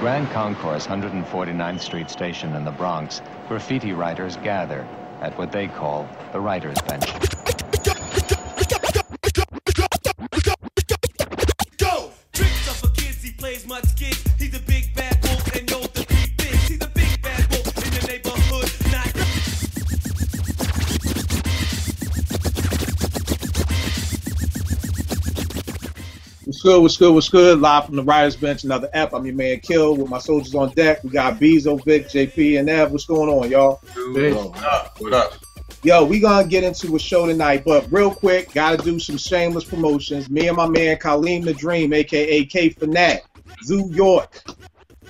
Grand Concourse 149th Street Station in the Bronx, graffiti writers gather at what they call the writer's bench. Go! Tricks up for kids, he plays much kids. He's a big bad wolf and knows the three bits. He's a big bad wolf in the neighborhood. What's good, what's good, what's good? Live from the Writer's Bench, another ep. I'm your man Kill with my soldiers on deck. We got Bezo, Vic, JP, and Ev. What's going on, y'all? What up? Yo, we gonna get into a show tonight, but real quick, gotta do some shameless promotions. Me and my man Kaleem the Dream, aka K Fanatic, Zoo York.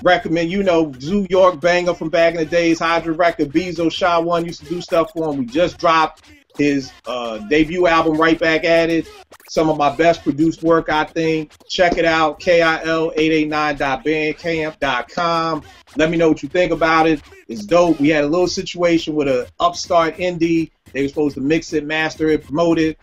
Recommend, you know, Zoo York banger from back in the days, Hydra record. Bezo Shy One used to do stuff for him. We just dropped his debut album, Right Back At It. Some of my best produced work, I think. Check it out, KIL889.bandcamp.com. Let me know what you think about it. It's dope. We had a little situation with an upstart indie. They were supposed to mix it, master it, promote it.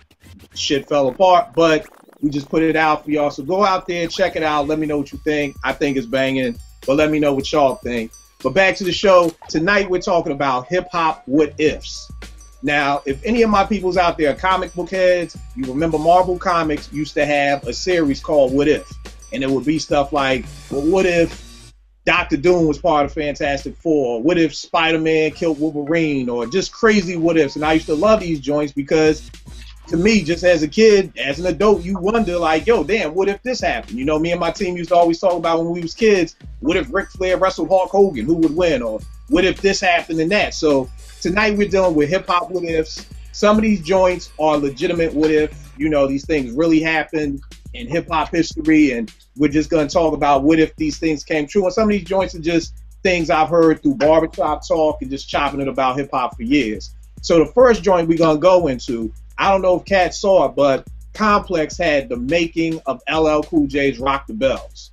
Shit fell apart, but we just put it out for y'all. So go out there, check it out. Let me know what you think. I think it's banging, but let me know what y'all think. But back to the show. Tonight we're talking about hip-hop what ifs. Now, if any of my peoples out there are comic book heads, you remember Marvel Comics used to have a series called What If? And it would be stuff like, well, what if Dr. Doom was part of Fantastic Four? What if Spider-Man killed Wolverine? Or just crazy what ifs. And I used to love these joints because, to me, just as a kid, as an adult, you wonder, like, yo, damn, what if this happened? You know, me and my team used to always talk about when we was kids, what if Ric Flair wrestled Hulk Hogan? Who would win? Or what if this happened and that? So tonight we're dealing with hip-hop what ifs. Some of these joints are legitimate what if. You know, these things really happened in hip-hop history, and we're just going to talk about what if these things came true. And some of these joints are just things I've heard through barbershop talk and just chopping it about hip-hop for years. So the first joint we're going to go into, I don't know if Kat saw it, but Complex had the making of LL Cool J's Rock the Bells.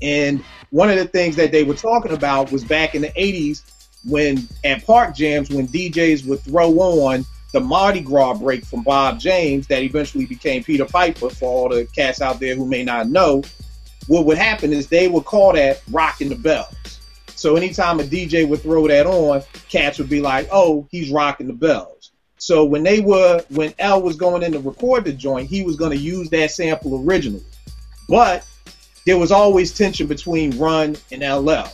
And one of the things that they were talking about was back in the 80s, when at park jams, when DJs would throw on the Mardi Gras break from Bob James that eventually became Peter Piper, for all the cats out there who may not know, what would happen is they would call that rocking the bells. So anytime a DJ would throw that on, cats would be like, oh, he's rocking the bells. So when L was going in to record the joint, he was going to use that sample originally. But there was always tension between Run and LL.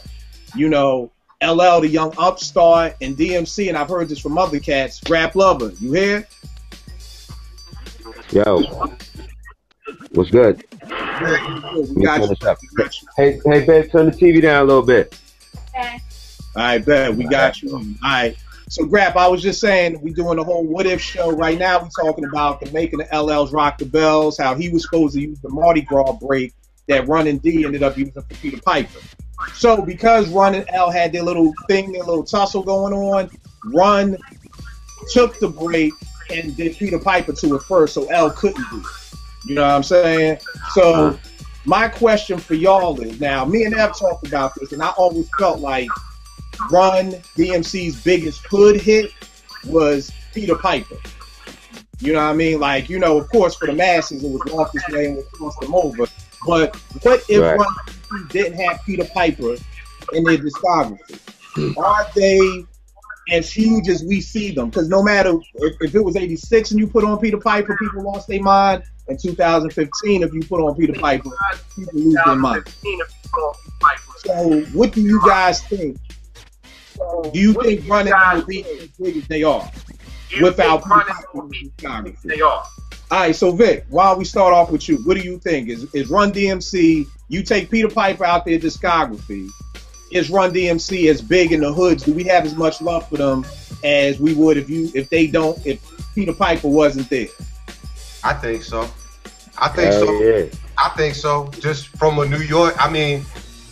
You know, LL, the young upstart, and DMC, and I've heard this from other cats, rap lover. You hear? Yo, what's good? We got you. Hey, babe, turn the TV down a little bit. Okay. All right, bet. We got you. All right. So, Grap, I was just saying, we doing the whole what if show. Right now, we're talking about the making of LL's Rock the Bells, how he was supposed to use the Mardi Gras break that Run and D ended up using for Peter Piper. So because Run and L had their little thing, their little tussle going on, Run took the break and did Peter Piper to it first, so L couldn't do it. You know what I'm saying? So my question for y'all is, now, me and Ev talked about this, and I always felt like Run DMC's biggest hood hit was Peter Piper. You know what I mean? Like, you know, of course, for the masses, it was Walk This Way and was Cross Them Over. But what if Run didn't have Peter Piper in their discography? Are they as huge as we see them? Because no matter if it was 86 and you put on Peter Piper, people lost their mind. In 2015, if you put on Peter Piper, people lose their mind. So what do you guys think? Do you think Run will be as big as they are without Peter Piper in the discography? All right, so Vic, why don't we start off with you? What do you think? Is Run DMC, you take Peter Piper out their discography, is Run DMC as big in the hoods? Do we have as much love for them as we would if Peter Piper wasn't there? I think so. I think so. Just from a New York, I mean,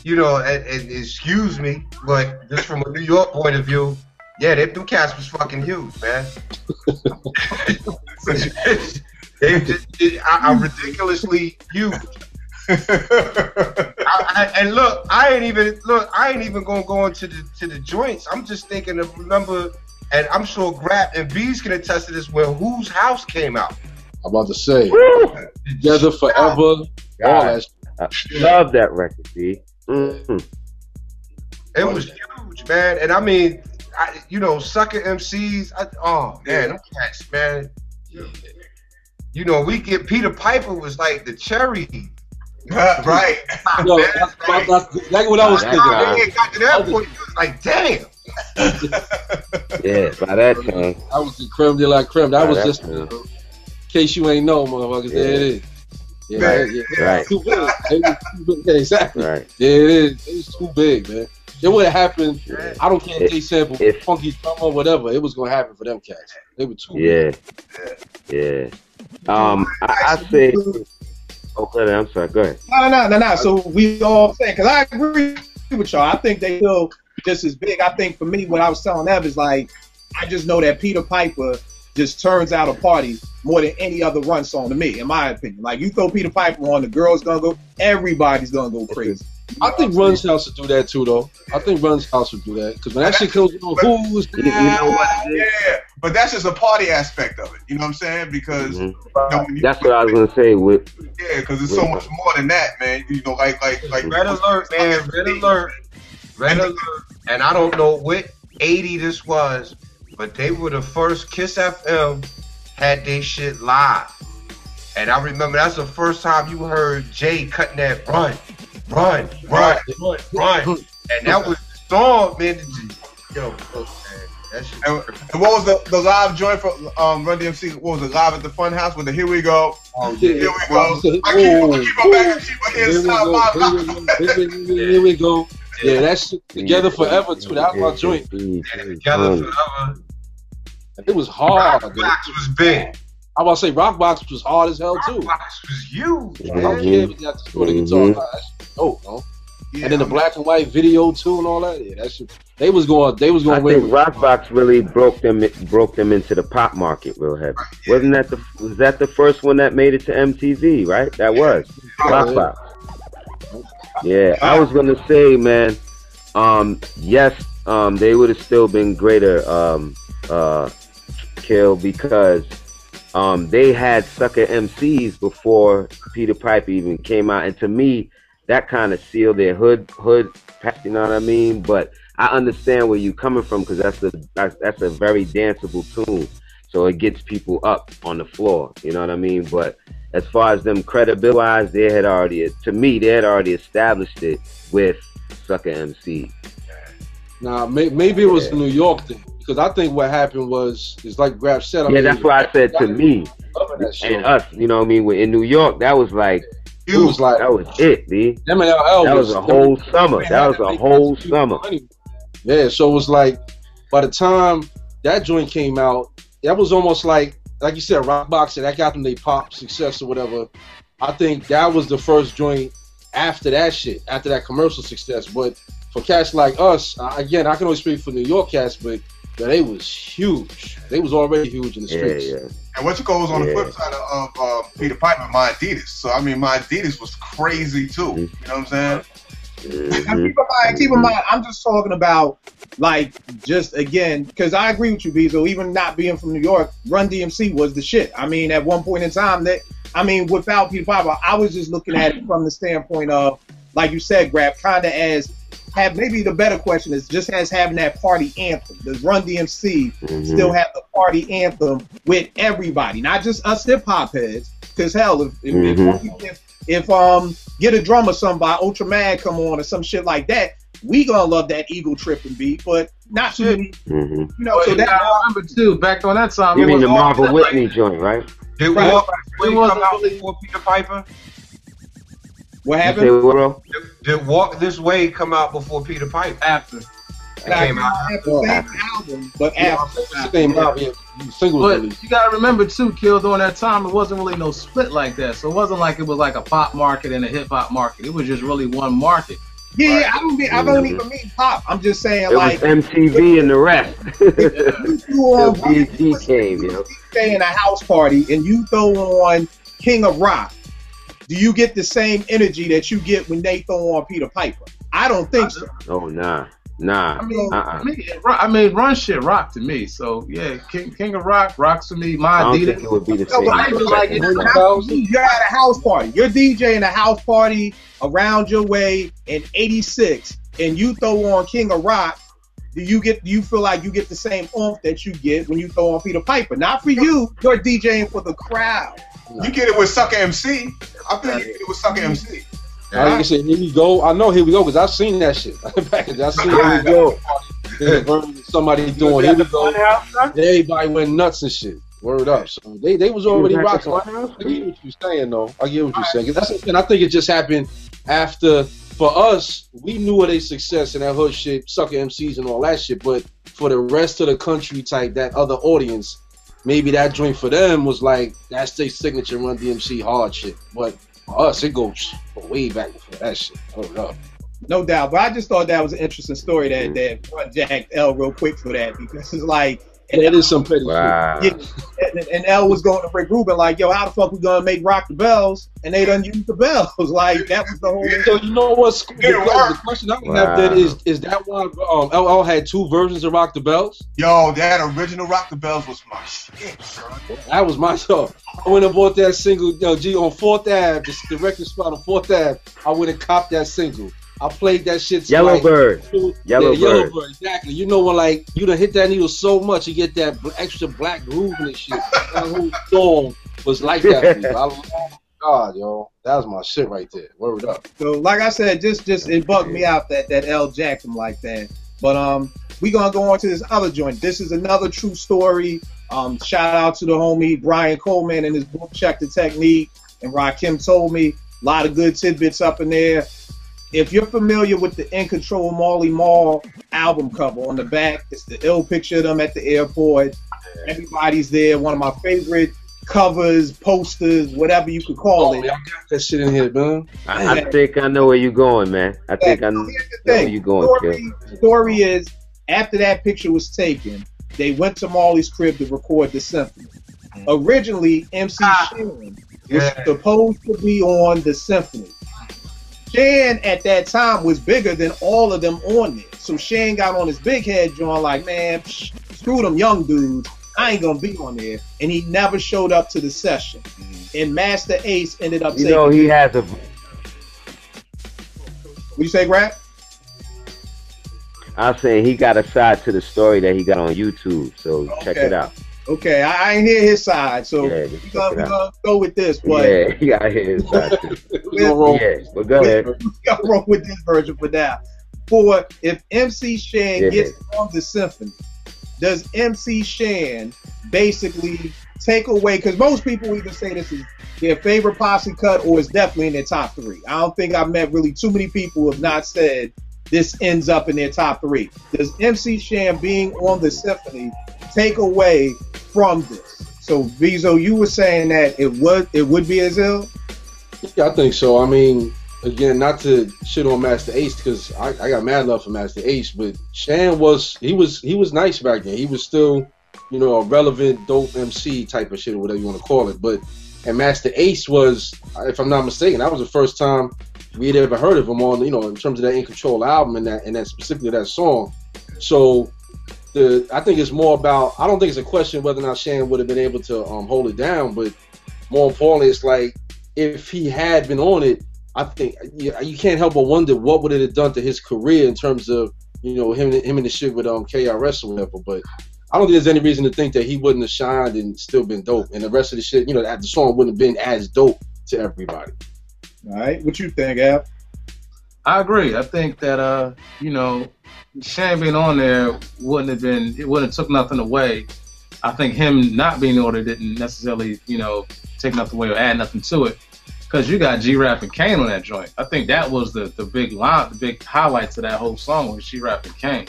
you know, excuse me, but just from a New York point of view, yeah, them cats was fucking huge, man. They are ridiculously huge. And look, I ain't even gonna go into the joints. I'm just thinking of, remember, and I'm sure Grap and Bees can attest to this, when Whose House came out. I'm about to say, Together Forever, all that shit. I love that record, B. It was huge, man. And I mean, you know, sucker MCs. Oh man, them cats, man. You know, we get Peter Piper was like the cherry. Right. Yo, that's exactly what I was thinking. It got to that point, it was like, damn. Yeah, by that time. I was the creme de la creme. That was just, in case you ain't know, motherfuckers, there it is. Yeah, Right. Too big. Yeah, exactly. Right. Yeah, it is. It was too big, man. It would have happened. I don't care if they sampled funky drum or whatever. It was gonna happen for them cats. They were too big. Yeah. I say. Okay, I'm sorry. Go ahead. No. So we all saying, because I agree with y'all. I think they feel just as big. I think for me, what I was telling Ev is like, I just know that Peter Piper just turns out a party more than any other run song to me, in my opinion. Like, you throw Peter Piper on, the girls gonna go, everybody's gonna go crazy. I think Run's House would do that too, though. I think Run's House would do that, because when that shit comes on, who's You know what? Yeah, but that's just a party aspect of it. You know what I'm saying? Because you know, That's what I was gonna say. because it's so much more than that, man. You know, like Red alert, man. Red alert. And I don't know what 80 this was, but they were the first Kiss FM had their shit live. And I remember that's the first time you heard Jay cutting that run. And that was the song, man. Yo, man. That shit. And what was the live joint for Run DMC? What was it, live at the Fun House with the Here We Go? Oh, yeah. Here we go. I keep my back and keep my hands inside my Here we go. Yeah, that shit Together Forever too. That was my joint. Together Forever. It was hard. Rockbox was big. I was about to say Rockbox was hard as hell too. Rockbox was huge. I don't care if you have to score the guitar. Oh no. Yeah, And then the black and white video too and all that. Yeah, that shit. They was going I away think with Rockbox really broke them into the pop market real heavy. Wasn't that was that the first one that made it to MTV? Right, that was Rockbox. Yeah, I was gonna say, man. Yes, they would have still been greater, Kill, because they had sucker MCs before Peter Piper even came out, and to me, that kind of sealed their hood. You know what I mean? But I understand where you're coming from, because that's a very danceable tune, so it gets people up on the floor. You know what I mean? But as far as them credibility-wise, they had already established it with sucker MC. Nah, maybe it was a New York thing, because I think what happened was, it's like Grab said. I mean, that's why I said to me and us. You know what I mean? In New York, that was like. It was like that was it, B. That was a whole summer. That was a whole summer. Yeah, so it was like, by the time that joint came out, that was almost like you said, Rockbox, and that got them their pop success or whatever. I think that was the first joint after that shit, after that commercial success. But for cats like us, again, I can only speak for New York cats, but they was huge. They was already huge in the streets. Yeah. And what you call was on the flip side of Peter Piper, my Adidas. So I mean, my Adidas was crazy too. You know what I'm saying? Keep in mind, I'm just talking about, like, just again, because I agree with you, Bezo. Even not being from New York, Run DMC was the shit. I mean, at one point in time, without Peter Piper, I was just looking at it from the standpoint of, like you said, Grab, kind of as maybe the better question is just as having that party anthem. Does Run DMC still have the party anthem with everybody, not just us hip hop heads? Because hell, if Get a Drum or something by Ultra Mad come on or some shit like that, we gonna love that ego tripping beat, but not too many. You know, so that I remember too. Back on that time, you mean the Marvel Whitney joint, right? Did Walk This Way come out before Peter Piper? What happened? Did Walk This Way come out before Peter Piper? After. It came out after the same album, but after. But you gotta remember too, Kill, during that time, it wasn't really no split like that. So it wasn't like it was like a pop market and a hip hop market. It was just really one market. Yeah, right. I don't even mean pop. I'm just saying, it like was MTV and the rest. BET came, you know. Stay in a house party and you throw on King of Rock. Do you get the same energy that you get when they throw on Peter Piper? I don't think so. Oh nah. Nah. I mean, Run shit rock to me. So yeah, King of Rock rocks to me. My I don't Adidas. think it would be the same. You're at a house party. You're DJing a house party around your way in '86, and you throw on King of Rock. Do you feel like you get the same oomph that you get when you throw on Peter Piper? Not for you. You're DJing for the crowd. You get it with Sucker MC. I feel you get it with Sucker MC. Like I said, here we go. I know here we go because I've seen that shit. I've seen here we go. Somebody doing here we go. Everybody went nuts and shit. Word up. So they was already rocking. I get what you're saying though. I get what you're saying. 'Cause that's the thing. I think it just happened after. For us, we knew of their success and that hood shit, Sucker MCs and all that shit. But for the rest of the country type, that other audience, maybe that joint for them was like, that's their signature Run DMC hard shit. But for us, it goes way back before that shit. Hold up. No doubt. But I just thought that was an interesting story that Run jacked L real quick for that, because it's like, and it is some petty shit. And L was going to Rick Rubin like, yo, how the fuck we gonna make Rock the Bells? And they done used the bells. Like, that was the whole. So you know what's the question I have then is that why LL had two versions of Rock the Bells? Yo, that original Rock the Bells was my shit, son. That was my stuff. I went and bought that single, G, on 4th Ave, the record spot on 4th Ave. I went and copped that single. I played that shit. Yellowbird. Yellowbird. Exactly. You know when like you done hit that needle so much, you get that extra black groove and shit. That whole song was like that. Oh God, yo, that was my shit right there. Word up. So like I said, just it bugged me out that L jacked him like that. But we gonna go on to this other joint. This is another true story. Shout out to the homie Brian Coleman and his book Check the Technique, and Rakim told me a lot of good tidbits up in there. If you're familiar with the In Control Marley Marl album cover, on the back, it's the ill picture of them at the airport. Everybody's there. One of my favorite covers, posters, whatever you could call it. I got that shit in here, man. I think I know where you're going, man. I think I know where you're going, The story is, after that picture was taken, they went to Marley's crib to record the symphony. Originally, MC Shan was supposed to be on the symphony. Shan at that time was bigger than all of them on there. So Shan got on his big head drawing like, man, screw them young dudes. I ain't gonna be on there. And he never showed up to the session. And Master Ace ended up saying, you know, he has a. What you say, Grab? I was saying he got a side to the story that he got on YouTube. So check it out. Okay, I ain't hear his side, so we're gonna go with this. But yeah, he got his side too. But go ahead. We gotta roll with this version for now. For if MC Shan gets on the symphony, does MC Shan basically take away? Because most people either say this is their favorite posse cut or it's definitely in their top 3. I don't think I've met really too many people who have not said this ends up in their top 3. Does MC Shan being on the symphony take away from this? So Vizo, you were saying that it would be as ill? Yeah, I think so. I mean, again, not to shit on Master Ace, because I got mad love for Master Ace, but Shan was nice back then. He was still, you know, a relevant dope MC type of shit, or whatever you want to call it. And Master Ace was, if I'm not mistaken, that was the first time we had ever heard of him on, you know, in terms of that In Control album and that specifically that song. So I think it's more about, I don't think it's a question whether or not Shan would have been able to hold it down, but more importantly, it's like if he had been on it, I think you can't help but wonder what would it have done to his career in terms of, you know, him and the shit with KRS or whatever. But I don't think there's any reason to think that he wouldn't have shined and still been dope, and the rest of the shit, you know, the song wouldn't have been as dope to everybody. All right, what you think, Al? I agree. I think that you know, Shan being on there wouldn't have took nothing away. I think him not being on there didn't necessarily, you know, take nothing away or add nothing to it, because you got G-Rap and Kane on that joint. I think that was the big line, the big highlight to that whole song was G-Rap and Kane.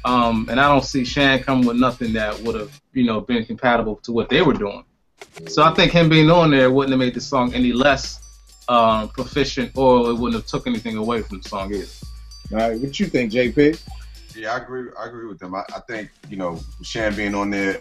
And I don't see Shan coming with nothing that would have, you know, been compatible to what they were doing. So I think him being on there wouldn't have made the song any less proficient, or it wouldn't have took anything away from the song either. All right, what you think, JP? Yeah, I agree with them. I think, you know, Shan being on there,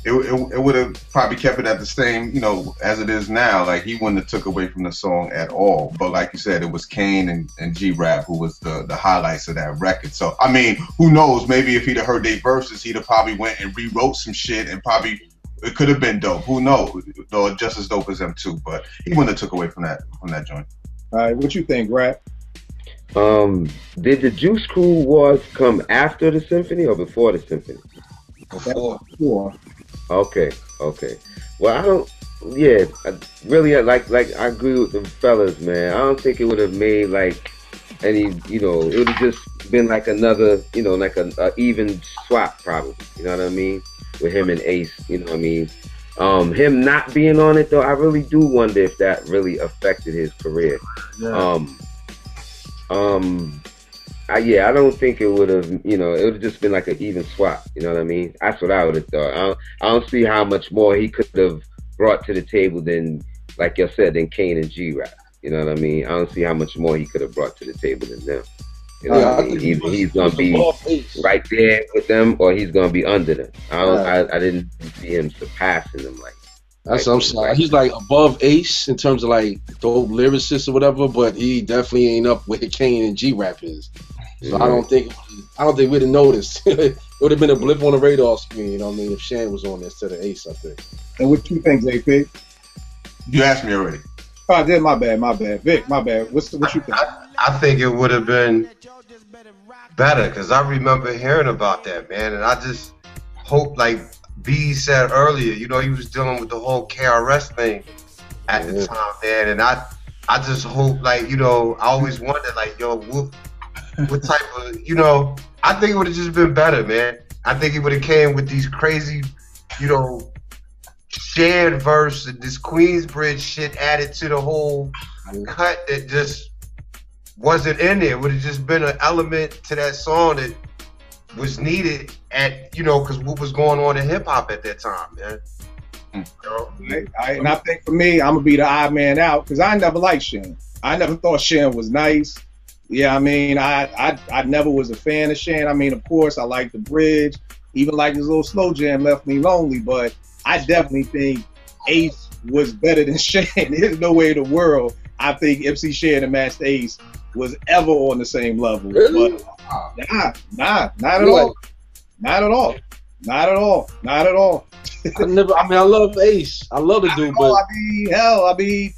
it would have probably kept it at the same, as it is now. Like, he wouldn't have took away from the song at all. But like you said, it was Kane and G-Rap who was the highlights of that record. So, I mean, who knows? Maybe if he'd have heard their verses, he'd have probably went and rewrote some shit and probably it could have been dope. Who knows? Though just as dope as them too. But he wouldn't have took away from that joint. All right, what you think, Rap? Did the Juice Crew Wars come after the symphony or before the symphony? Before. Okay. Well, I don't. Yeah, I I agree with the fellas, man. I don't think it would have made like any. It would have just been like another. Like a even swap probably. You know what I mean? With him and Ace. You know what I mean? Him not being on it though, I really do wonder if that really affected his career. Yeah. I don't think it would have, it would have just been like an even swap. You know what I mean? That's what I would have thought. I don't see how much more he could have brought to the table than, like you said, than Kane and G-Rap. You know what I mean? I don't see how much more he could have brought to the table than them. You know what I mean? Either he's gonna be right there with them, or he's gonna be under them. I didn't see him surpassing them like. That's what I'm saying. He's like above Ace in terms of like dope lyricists or whatever, but he definitely ain't up where Kane and G-Rap is. So I don't think we'd have noticed. It would have been a blip on the radar screen. You know what I mean? If Shan was on there instead of Ace, I think. And what you think, JP? You asked me already. Oh, I did. My bad. Vic, my bad. What you think? I think it would have been better because I remember hearing about that, man, and I just hope, like B said earlier, he was dealing with the whole KRS thing at the time, man, and I just hope, like, I always wondered, like, what type of, I think it would have just been better, man. I think it would have came with these crazy, shared verse and this Queensbridge shit added to the whole cut that just wasn't in there. It would have just been an element to that song that was needed at, because what was going on in hip hop at that time, man. And I think for me, I'm gonna be the odd man out because I never liked Shan. I never thought Shan was nice. Yeah, I mean, I never was a fan of Shan. I mean, of course, I like the bridge. Even like his little slow jam left me lonely, but I definitely think Ace was better than Shan. There's no way in the world I think MC Shan and Master Ace was ever on the same level. Really? But not at all. Not at all. Not at all. Not at all. I love Ace. I love the dude, but I mean,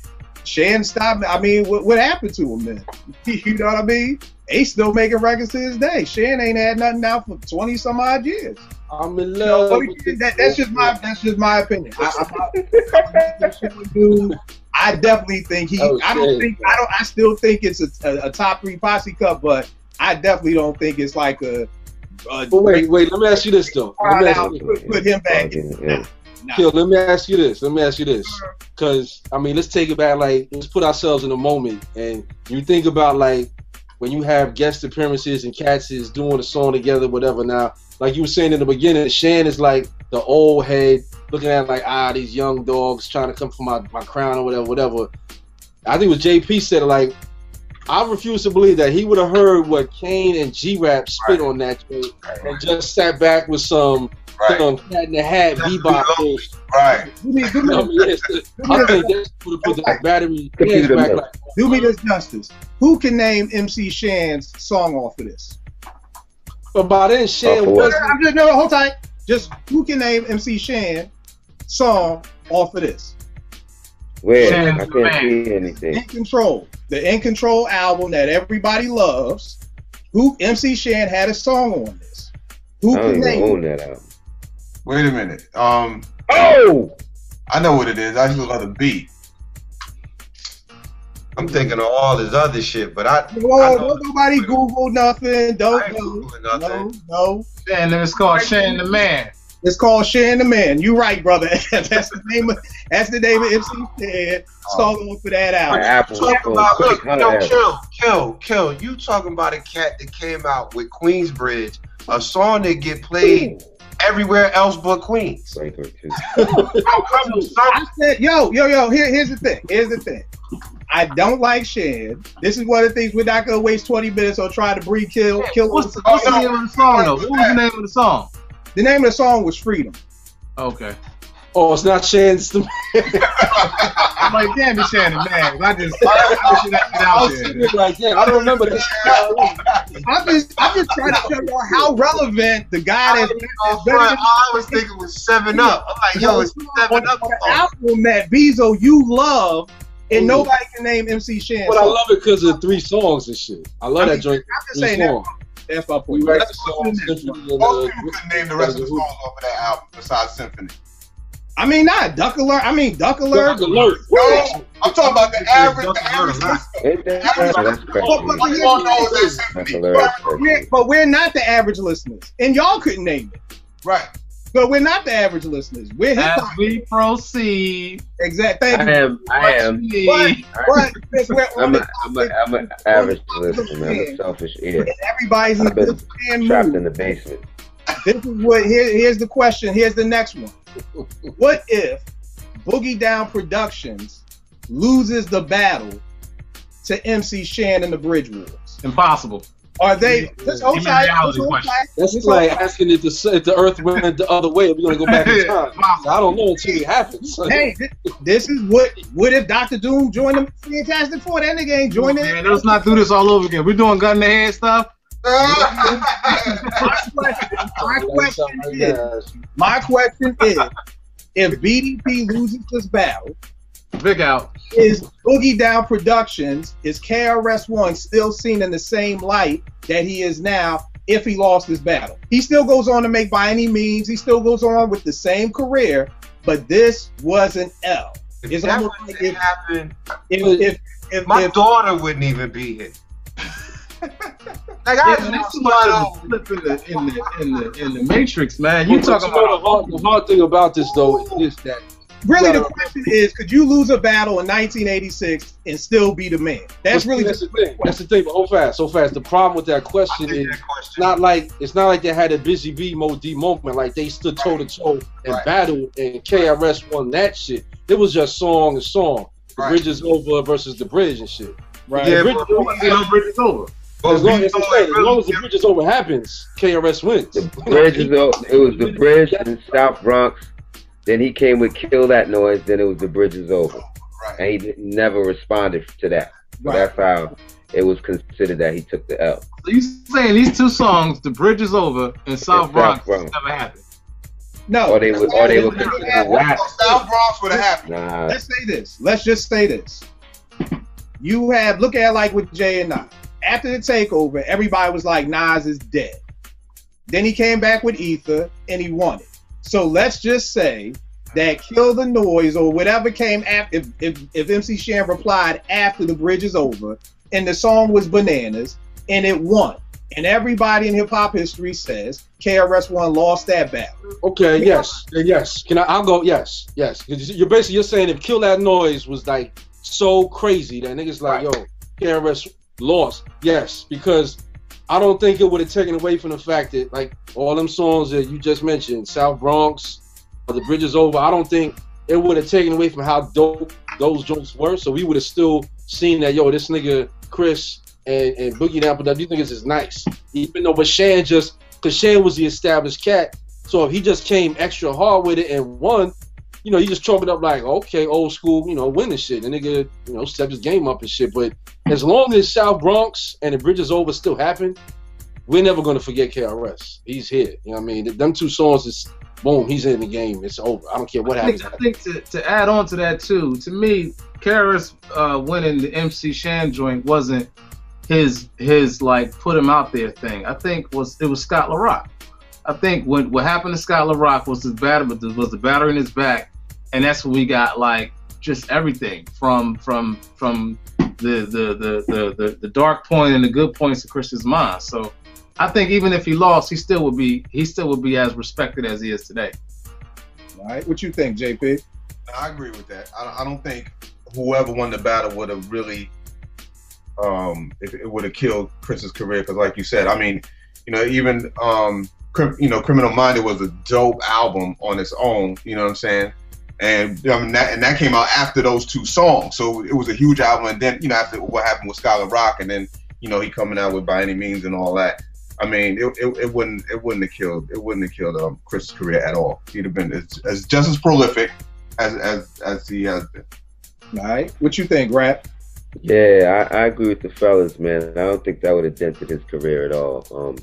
Shan stopped. I mean, what happened to him then? You know what I mean? Ace still making records to this day. Shan ain't had nothing out for 20 some odd years. I'm in love. That's just my opinion. I definitely think he. I still think it's a top 3 posse cut, but I definitely don't think it's like a. But wait. Let me ask you this though. Put him back. Kill, let me ask you this. Because, I mean, let's take it back. Like, let's put ourselves in a moment. And you think about, like, when you have guest appearances and cats is doing a song together, whatever. Now, like you were saying in the beginning, Shan is like the old head looking at like, these young dogs trying to come for my crown or whatever. I think it was JP said, like, I refuse to believe that he would have heard what Kane and G-Rap spit on that joint and just sat back with some Cat in the Hat bebop. Right. I think that's would have put the battery back. Like, do me this justice. Who can name MC Shan's song off of this? But by then, Shan wasn't. No, hold tight. Just who can name MC Shan song off of this? Where? I can't see anything. In Control. The In Control album that everybody loves. Who MC Shan had a song on this? Who I don't even own that album. Wait a minute. Oh! I know what it is. I just love the beat. I'm thinking of all this other shit, but don't nobody Google nothing. No. And it's called Shan the Man. It's called Shan the Man. You right, brother. That's the name of MC Shan. Song off for that album. Kill. You talking about a cat that came out with Queensbridge, a song that get played everywhere else but Queens. I said, yo. Here's the thing. I don't like Shan. This is one of the things we're not gonna waste 20 minutes on trying to breed kill. What's the name of the song though? What was the name of the song? The name of the song was Freedom. Okay. Oh, it's not Shan's. I'm like, damn, it's Shannon, man. I just pushing that shit out there. Like, yeah, I don't remember this. I'm just trying to tell you how relevant the guy that's All I was thinking was 7 Up. I'm like, yo, it's 7 Up. the album that Bezo you love, and nobody can name MC Shan. But I love it because of 3 songs and shit. I love that joint. I'm just saying that. That's my point. Right. Most people couldn't name the rest of the songs off of that album besides Symphony. I mean, not Duck Alert. I mean, Duck Alert. Duck Alert. No, I'm talking about the average listener. But we're not the average listeners, and y'all couldn't name it. Right. But we're not the average listeners. We're hip As hop. we proceed. Exactly. Thank you. I am. But since we're on I'm an average listener. I'm a selfish idiot. everybody's in I've been the fan trapped mood. in the basement. This is what here's the question. Here's the next one. What if Boogie Down Productions loses the battle to MC Shan and the Bridge Wars? Impossible. Are they? This whole Give me a side. reality question. That's like asking if the Earth went the other way. We're gonna go back in time. I don't know until it happens. Hey, this is what if Dr. Doom joined the Fantastic Four? That nigga ain't joining. Man, let's not do this all over again. We're doing gun in the head stuff. My question is, if BDP loses this battle, Big out. is Boogie Down Productions, is KRS-One still seen in the same light that he is now if he lost this battle? He still goes on to make By Any Means. He still goes on with the same career, but this was an L. It's That almost like wouldn't happen. if My daughter wouldn't even be here. Like I That's too much of a flip in the Matrix, man. You talking about the hard thing about this though is that really the question is, could you lose a battle in 1986 and still be the man? That's really the thing. That's the thing. But so fast. The problem with that question is it's not like they had a Busy B Mo D moment. Like they stood toe to toe and battled, and KRS won that shit. It was just song and song. The Bridge is Over versus The Bridge and shit. right. yeah, but the Bridge is over. As long as The Bridge is Over happens, KRS wins. The Bridge is over. It was The Bridge in South Bronx. Then he came with Kill That Noise. Then it was The Bridge is Over. Right. And he never responded to that. So that's how it was considered that he took the L. So you saying these 2 songs, The Bridge is Over and South Bronx, never happened? No. Or they were considered rap. South Bronx would have happened. Nah. Let's say this. Let's just say this. You have, look at it like with Jay and Nas. After the takeover, everybody was like, Nas is dead. Then he came back with Ether and he won it. So let's just say that Kill the Noise or whatever came after, if MC Shan replied after The Bridge is Over and the song was Bananas and it won. And everybody in hip hop history says KRS-One lost that battle. Okay, yes. I'll go, yes. Because you're saying if Kill That Noise was like so crazy that niggas like, yo, KRS lost. Yes, because I don't think it would have taken away from the fact that like all them songs that you just mentioned, South Bronx, or The Bridge is Over, I don't think it would have taken away from how dope those joints were. So we would have still seen that, yo, this nigga Chris and Boogie Down Productions, these niggas is nice. Even though, but Shan because Shan was the established cat, so if he just came extra hard with it and won, you know, you just chalk it up like, okay, old school, you know, winning shit. And nigga, you know, step his game up and shit. But as long as South Bronx and The Bridge is Over still happen, we're never going to forget KRS. He's here. You know what I mean? Them 2 songs is, boom, he's in the game. It's over. I don't care what happens. I think to add on to that too, to me, KRS winning the MC Shan joint wasn't his like put him out there thing. I think it was Scott LaRock. I think what happened to Scott LaRock was the battery in his back, and that's when we got like just everything from the dark point and the good points of Christian's mind. So I think even if he lost, he still would be as respected as he is today. All right, what you think, JP? I agree with that. I don't think whoever won the battle would have really, if it would have killed Chris's career. Because like you said, I mean, you know, even Criminal Minded was a dope album on its own. You know what I'm saying? And I mean, that came out after those 2 songs, so it was a huge album. And then, you know, after what happened with Scott LaRock, and then, you know, he coming out with By Any Means and all that. I mean, it wouldn't have killed Chris' career at all. He'd have been as just as prolific as he has been. All right, what you think, Rap? Yeah, I agree with the fellas, man. I don't think that would have dented his career at all.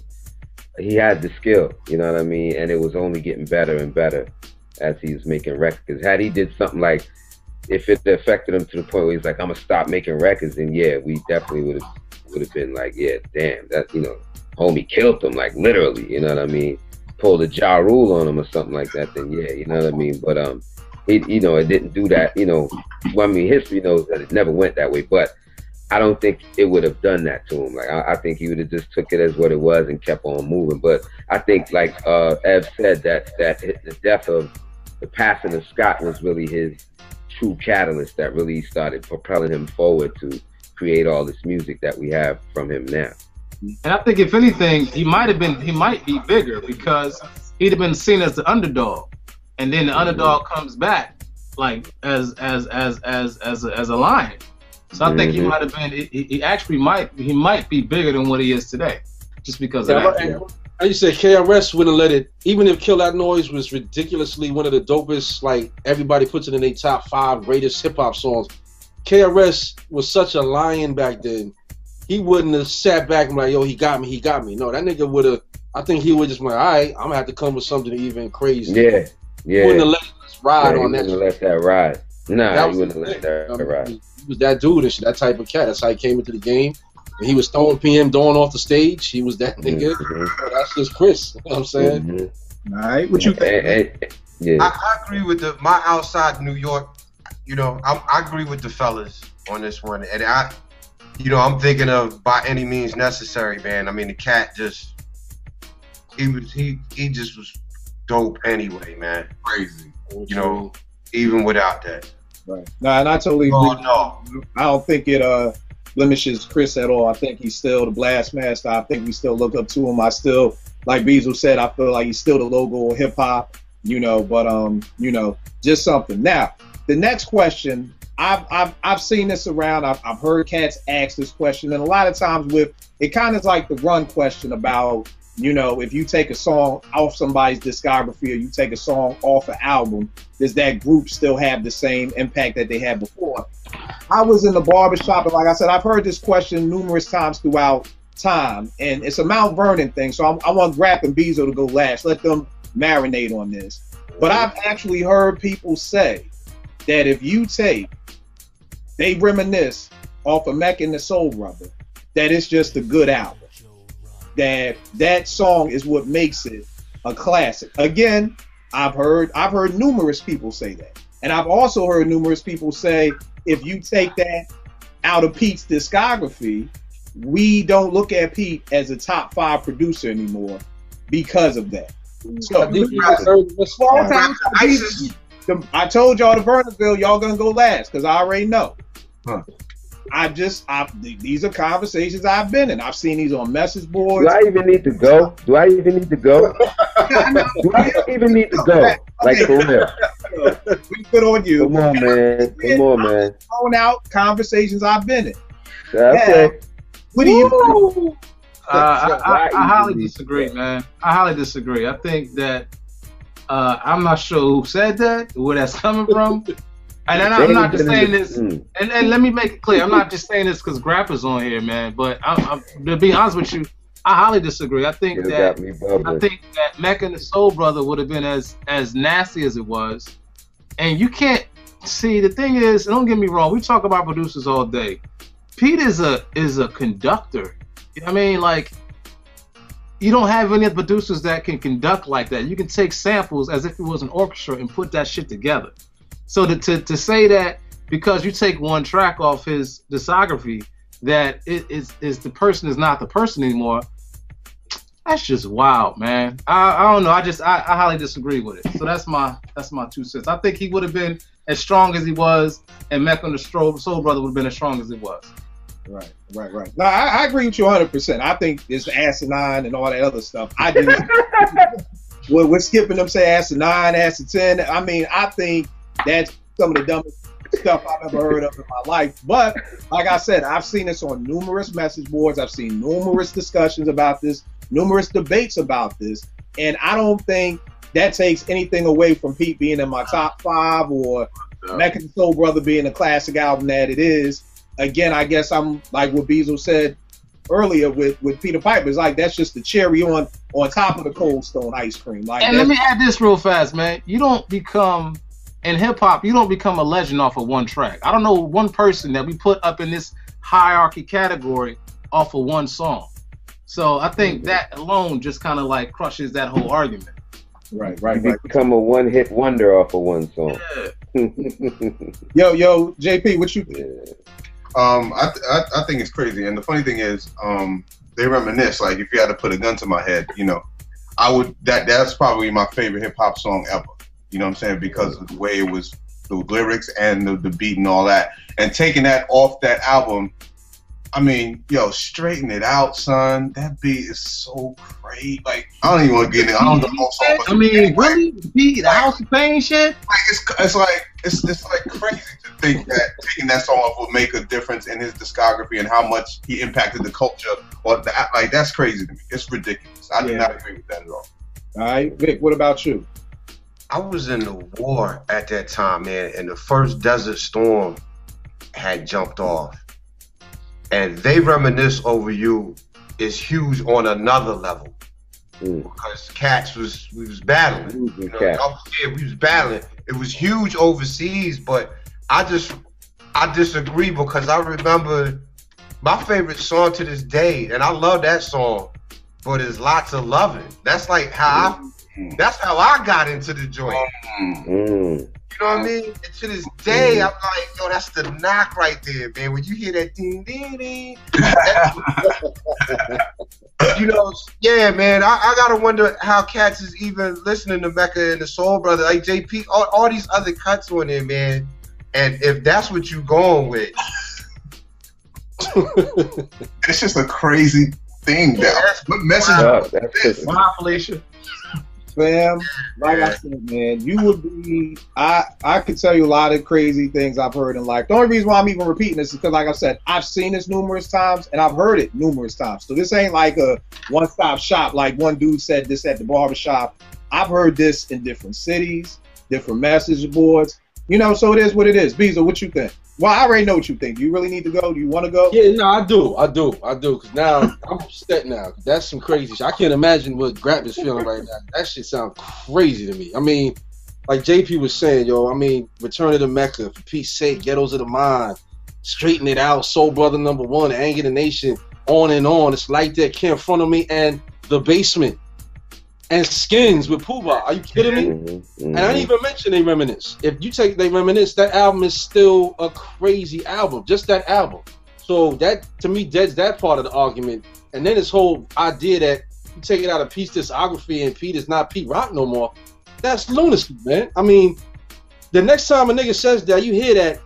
He had the skill, you know what I mean, and it was only getting better and better as he was making records. Had he did something like, if it affected him to the point where he's like, I'm gonna stop making records, then yeah, we definitely would have been like, yeah, damn, that, you know, homie killed him, like literally, you know what I mean, pulled a Ja Rule on him or something like that, then yeah, you know what I mean. But it, you know, it didn't do that, you know. Well, I mean, history knows that it never went that way, but I don't think it would have done that to him. Like I think he would have just took it as what it was and kept on moving. But I think, like Ev said, that the death of the passing of Scott was really his true catalyst that really started propelling him forward to create all this music that we have from him now. And I think if anything, he might be bigger because he'd have been seen as the underdog, and then the underdog comes back like as a lion. So I think he might have been. He actually might be bigger than what he is today, just because of that. I used to say KRS wouldn't let it. Even if Kill That Noise was ridiculously one of the dopest, like everybody puts it in their top 5 greatest hip hop songs, KRS was such a lion back then. He wouldn't have sat back and be like, yo, he got me. No, that nigga would have. I think he would just be like, all right, I'm gonna have to come with something even crazy. Yeah. He wouldn't have let us ride on that. He wouldn't have let that ride. Nah, he wouldn't have let that ride. He was that dude and shit, that type of cat. That's how he came into the game. When he was throwing PM Dawn off the stage, he was that nigga. That's just Chris. You know what I'm saying? All right, what you think? Yeah. I agree with my outside New York. You know, I agree with the fellas on this one, and I'm thinking of By Any Means Necessary, man. I mean, the cat just he just was dope anyway, man. Crazy, you know, even without that. Right. No, and I totally agree. No. I don't think it blemishes Chris at all. I think he's still the blast master. I think we still look up to him. I still, like Beazle said, I feel like he's still the logo of hip hop, you know, but just something. Now, the next question, I've seen this around. I've heard cats ask this question, and a lot of times with it kind of like the run question about, you know, if you take a song off somebody's discography or you take a song off an album, does that group still have the same impact that they had before? I was in the barbershop, and like I said, I've heard this question numerous times throughout time, and it's a Mount Vernon thing, so I want Grap and Bezo to go last. Let them marinate on this. But I've actually heard people say that if you they reminisce off of Mecca and the Soul Brother, that it's just a good album. That song is what makes it a classic. Again, I've heard numerous people say that. And I've also heard numerous people say, if you take that out of Pete's discography, we don't look at Pete as a top 5 producer anymore because of that. So, I told y'all to Vernerville, y'all gonna go last because I already know. Huh. These are conversations I've been in. I've seen these on message boards. Do I even need to go? Do I even need to go? Like, for real. We put on you. Come on, man. Throwing out conversations I've been in. Okay. What do you think? I highly disagree, man. I highly disagree. I think that I'm not sure who said that, where that's coming from. And I'm not just saying this, and let me make it clear, I'm not just saying this because Grappa's on here, man. But I'm, to be honest with you, I highly disagree. I think that Mecca and the Soul Brother would have been as nasty as it was. And you can't see, the thing is, don't get me wrong, we talk about producers all day. Pete is a conductor. I mean, like, you don't have any other producers that can conduct like that. You can take samples as if it was an orchestra and put that shit together. So to say that because you take one track off his discography that the person is not the person anymore, that's just wild, man. I don't know. I highly disagree with it. So that's my 2 cents. I think he would have been as strong as he was, and Mecca and the Soul Brother would have been as strong as he was. Right. No, I agree with you 100%. I think it's asinine and all that other stuff. I just we're skipping them, say asinine, acid 10. I mean, I think that's some of the dumbest stuff I've ever heard of in my life. But like I said, I've seen this on numerous message boards. I've seen numerous discussions about this numerous debates about this, and I don't think that takes anything away from Pete being in my top 5 or Mecca the Soul Brother being the classic album that it is. Again, I guess I'm like what Beezel said earlier with Peter Piper. It's like that's just the cherry on top of the Cold Stone ice cream. Like, and let me add this real fast, man. You don't become in hip hop. You don't become a legend off of one track. I don't know one person that we put up in this hierarchy category off of one song. So I think that alone just kind of like crushes that whole argument. Right. You become a one-hit wonder off of one song. Yeah. Yo, JP, what you think? I think it's crazy, and the funny thing is, they reminisce. Like, if you had to put a gun to my head, you know, I would. That's probably my favorite hip hop song ever. You know what I'm saying? Because of the way it was, the lyrics and the beat and all that, and taking that off that album. I mean, yo, straighten it out, son. That beat is so great. Like, I don't even want to get in. I don't know the whole song. I mean, really, the House of Pain shit. Like, it's like crazy to think that taking that song off would make a difference in his discography and how much he impacted the culture. Or like, that's crazy to me. It's ridiculous. I do not agree with that at all. All right, Vic, what about you? I was in the war at that time, man, and the first Desert Storm had jumped off. And They Reminisce Over You is huge on another level. Because we was battling. You know, we was battling. It was huge overseas, but I disagree because I remember my favorite song to this day, and I love that song, but it's Lots of Lovin'. That's like how I got into the joint. You know what I mean? And to this day, I'm like, yo, that's the knock right there, man. When you hear that ding, ding, ding. You know, yeah, man. I gotta wonder how cats is even listening to Mecca and the Soul Brother, like JP, all these other cuts on there, man. And if that's what you going with, it's just a crazy thing. What message? Wow, Felicia. Fam, like I said, man, you would be. I could tell you a lot of crazy things I've heard in life. The only reason why I'm even repeating this is because, like I said, I've seen this numerous times and I've heard it numerous times. So this ain't like a one-stop shop. Like one dude said this at the barbershop. I've heard this in different cities, different message boards. You know, so it is what it is. Beezel, what you think? Well, I already know what you think. Do you really need to go? Do you want to go? Yeah, no, I do. Because now I'm upset now. That's some crazy shit. I can't imagine what Grap is feeling right now. That shit sounds crazy to me. I mean, like JP was saying, yo, I mean, Return of the Mecca, for peace sake, Ghettos of the Mind, Straighten It Out, Soul Brother #1, Anger the Nation, on and on. It's like that, Can't Front of Me, and The Basement. And Skins with Pooh-Bah. Are you kidding me? And I didn't even mention They Reminisce. If you take They Reminisce, that album is still a crazy album. Just that album. So that, to me, deads that part of the argument. And then this whole idea that you take it out of Pete's discography and Pete is not Pete Rock no more, that's lunacy, man. I mean, the next time a nigga says that, you hear that,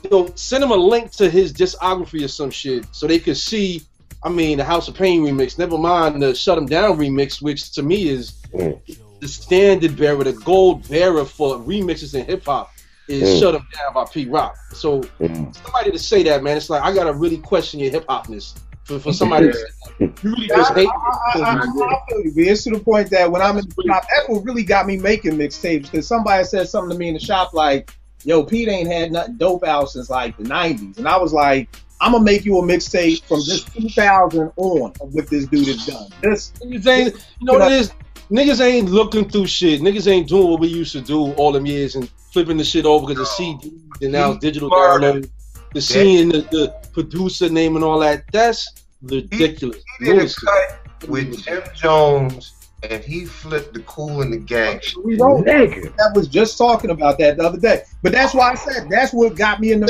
you know, send him a link to his discography or some shit so they could see, I mean, the House of Pain remix, never mind the Shut 'Em Down remix, which to me is the standard bearer, the gold bearer for remixes in hip hop is Shut 'Em Down by Pete Rock. So somebody to say that, man, it's like I gotta really question your hip hopness for somebody to say that. You really just hate I feel you, it's to the point that when I'm in the shop, that's what really got me making mixtapes, because somebody said something to me in the shop like, yo, Pete ain't had nothing dope out since like the 90s. And I was like, I'm gonna make you a mixtape from just 2000 on of what this dude has done. Niggas ain't, you know what it is? Niggas ain't looking through shit. Niggas ain't doing what we used to do all them years and flipping the shit over because the CDs and now it's digital download. The seeing the producer name and all that, that's ridiculous. He did a cut with Jim Jones and he flipped the Kool and the Gang. That was just talking about that the other day. But that's why I said that's what got me in the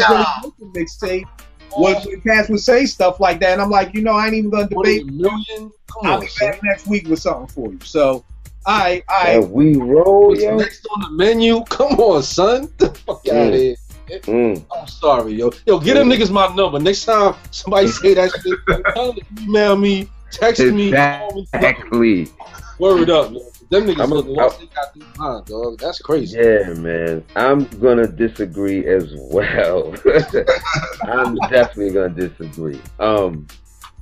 mixtape. When cats would say stuff like that, and I'm like, you know, I ain't even gonna debate. I'll be back next week with something for you. So, I we roll, yo. Next on the menu, come on, son. Get the fuck out of here. I'm sorry, yo. Yo, get them niggas my number. Next time somebody say that shit, tell them to email me, text me, call me. Exactly. Word up, man. Them niggas look lost. They got these mind, dog. That's crazy. Yeah, man. I'm gonna disagree as well. I'm definitely gonna disagree.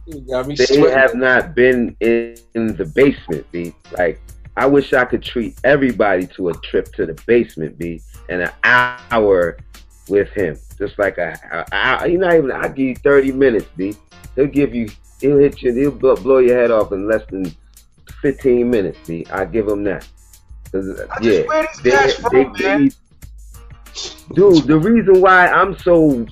They have not been in the basement, B. Like, I wish I could treat everybody to a trip to the basement, B, and an hour with him. Just like I'll give you 30 minutes, B. He'll hit you, he'll blow your head off in less than 15 minutes, B. I give him that. Dude, the reason why I'm so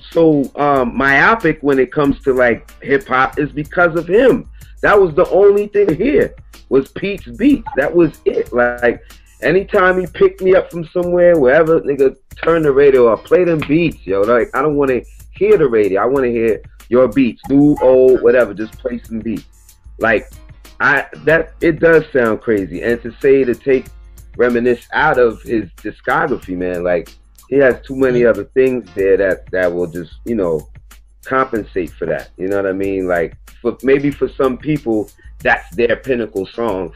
myopic when it comes to like hip hop is because of him. That was the only thing here was Pete's beats. That was it. Like anytime he picked me up from somewhere, wherever, nigga, turn the radio or play them beats, yo. Like I don't want to hear the radio. I want to hear your beats, new, old, whatever. Just play some beats. Like it does sound crazy, and to take Reminisce out of his discography, man, like he has too many other things there that will just, you know, compensate for that. You know what I mean? Like maybe for some people that's their pinnacle song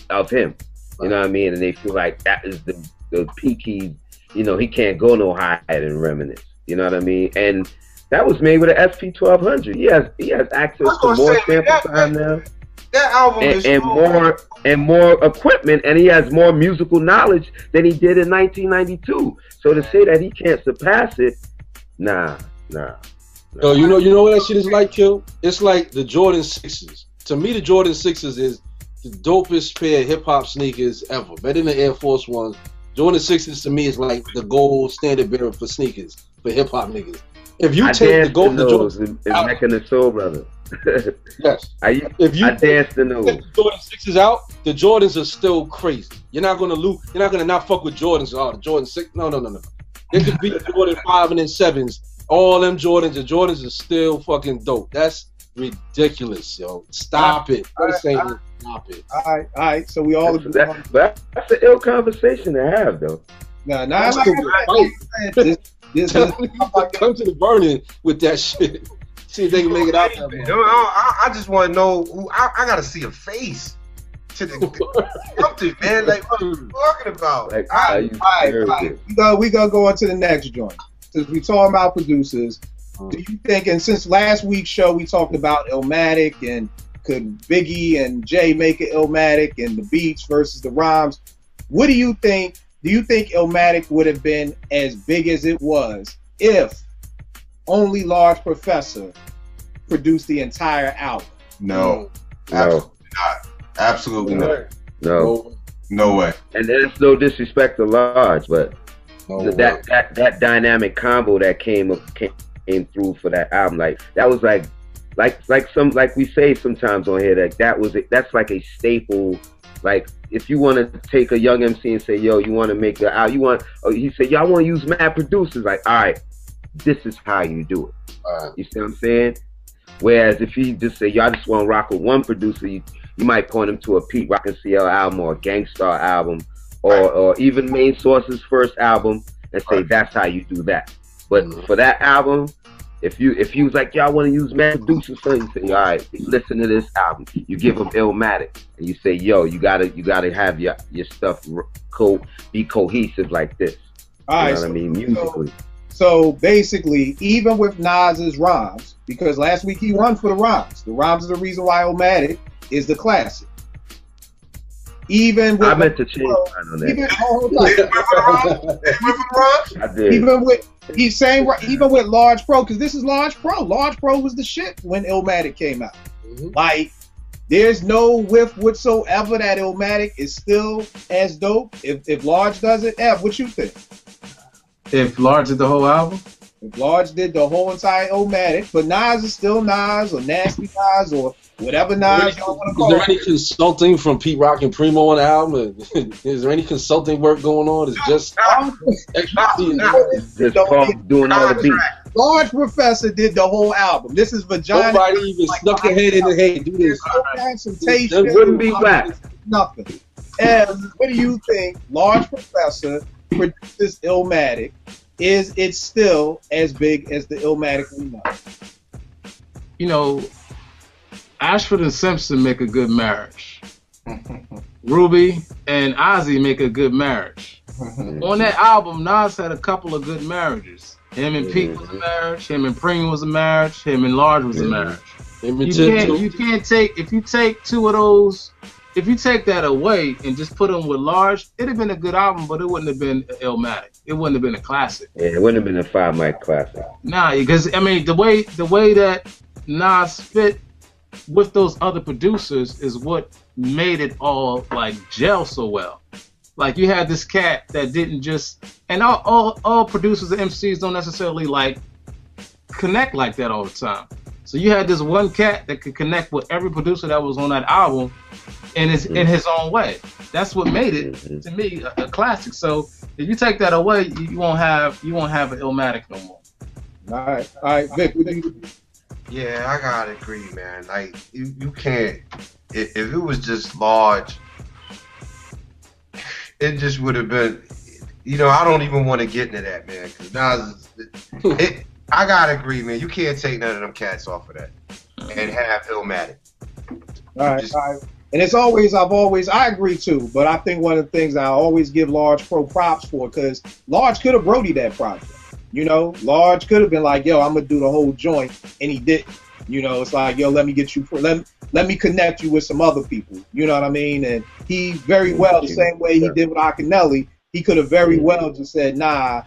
of him. You know what I mean? And they feel like that is the peak. You know, he can't go no higher than Reminisce. You know what I mean? And that was made with an SP1200. He has access to more sample time now. That album and more equipment, and he has more musical knowledge than he did in 1992. So to say that he can't surpass it, nah. Yo, you know what that shit is like, Kill? It's like the Jordan 6s. To me, the Jordan 6s is the dopest pair of hip hop sneakers ever. Better than the Air Force Ones. Jordan 6s to me is like the gold standard bearer for sneakers for hip hop niggas. If you take the Jordan, it's Mecca and the Soul Brother. Yes. I danced in those. The Jordan 6s out, the Jordans are still crazy. You're not gonna not fuck with Jordans. Oh, the Jordan 6. No. It could be the Jordan 5 and then 7s. All them Jordans, the Jordans are still fucking dope. That's ridiculous, yo. Stop it. Stop it. All right. So we all agree. That's an ill conversation to have, though. Nah, come to the burning with that shit. See if they can make it out there. I just want to know who. I gotta see a face to the something, man. Like what are you talking about? Like, all right. We gonna go on to the next joint. Since we talking about producers, do you think? And since last week's show we talked about Illmatic and could Biggie and Jay make it Illmatic and the beats versus the rhymes, what do you think? Do you think Illmatic would have been as big as it was if only Large Professor produced the entire album? No. Absolutely not. Absolutely not. No way. And there's no disrespect to Large, but that dynamic combo that came through for that album, like that was like we say sometimes on here, that's like a staple. Like if you want to take a young MC and say, yo, you want to make an album, he said, yo, I want to use mad producers. Like, all right, this is how you do it. You see what I'm saying? Whereas if you just say, yo, I just want to rock with one producer, you might point him to a Pete Rock and CL album or a Gangstar album or even Main Source's first album and say that's how you do that. But for that album, if you was like, yo, I want to use mad producers, so you say, all right, listen to this album. You give them Illmatic and you say, yo, you gotta have your stuff be cohesive like this. All right, what I mean, musically. So basically, even with Nas's rhymes, because last week he won for the rhymes. The rhymes are the reason why Illmatic is the classic. Even with I meant to change on that. Even with Large Pro, because this is Large Pro. Large Pro was the shit when Illmatic came out. Like, there's no whiff whatsoever that Illmatic is still as dope. If Large does it, what you think? If Large did the whole album? If Large did the whole entire Illmatic, but Nas is still Nas or Nasty Nas or whatever Nas y'all want to call it. Is there any consulting from Pete Rock and Primo on the album? Is there any consulting work going on? It's just doing all the beats. Large Professor did the whole album. This is Vagina. Nobody even snuck their head in the head. Do this. No consultation. It wouldn't be back. Nothing. And what do you think? Large Professor produces Illmatic. Is it still as big as the Illmatic we know? You know, Ashford and Simpson make a good marriage. Ruby and Ozzy make a good marriage. On that album, Nas had a couple of good marriages. Him and Pete was a marriage. Him and Preem was a marriage. Him and Large was a marriage. You can't take if you take two of those. If you take that away and just put them with Large, it'd have been a good album, but it wouldn't have been Illmatic. It wouldn't have been a classic. Yeah, it wouldn't have been a 5 mic classic. Nah, because I mean the way that Nas fit with those other producers is what made it all like gel so well. Like you had this cat that didn't just, and all producers and MCs don't necessarily like connect like that all the time. So you had this one cat that could connect with every producer that was on that album in his own way. That's what made it to me a classic. So if you take that away, you won't have an Illmatic no more. All right, Vic, what do you? Yeah, I gotta agree, man. Like you can't. If it was just Large, it just would have been. You know, I don't even want to get into that, man. Because Nas, I gotta agree, man. You can't take none of them cats off of that and have Illmatic. All right. And it's always, I agree too, but I think one of the things I always give Large Pro props for, because Large could have Brody that project. You know, Large could have been like, yo, I'm going to do the whole joint, and he didn't. You know, it's like, yo, let me connect you with some other people. You know what I mean? And he very well, the same way he did with Akinyele, he could have very well just said, nah,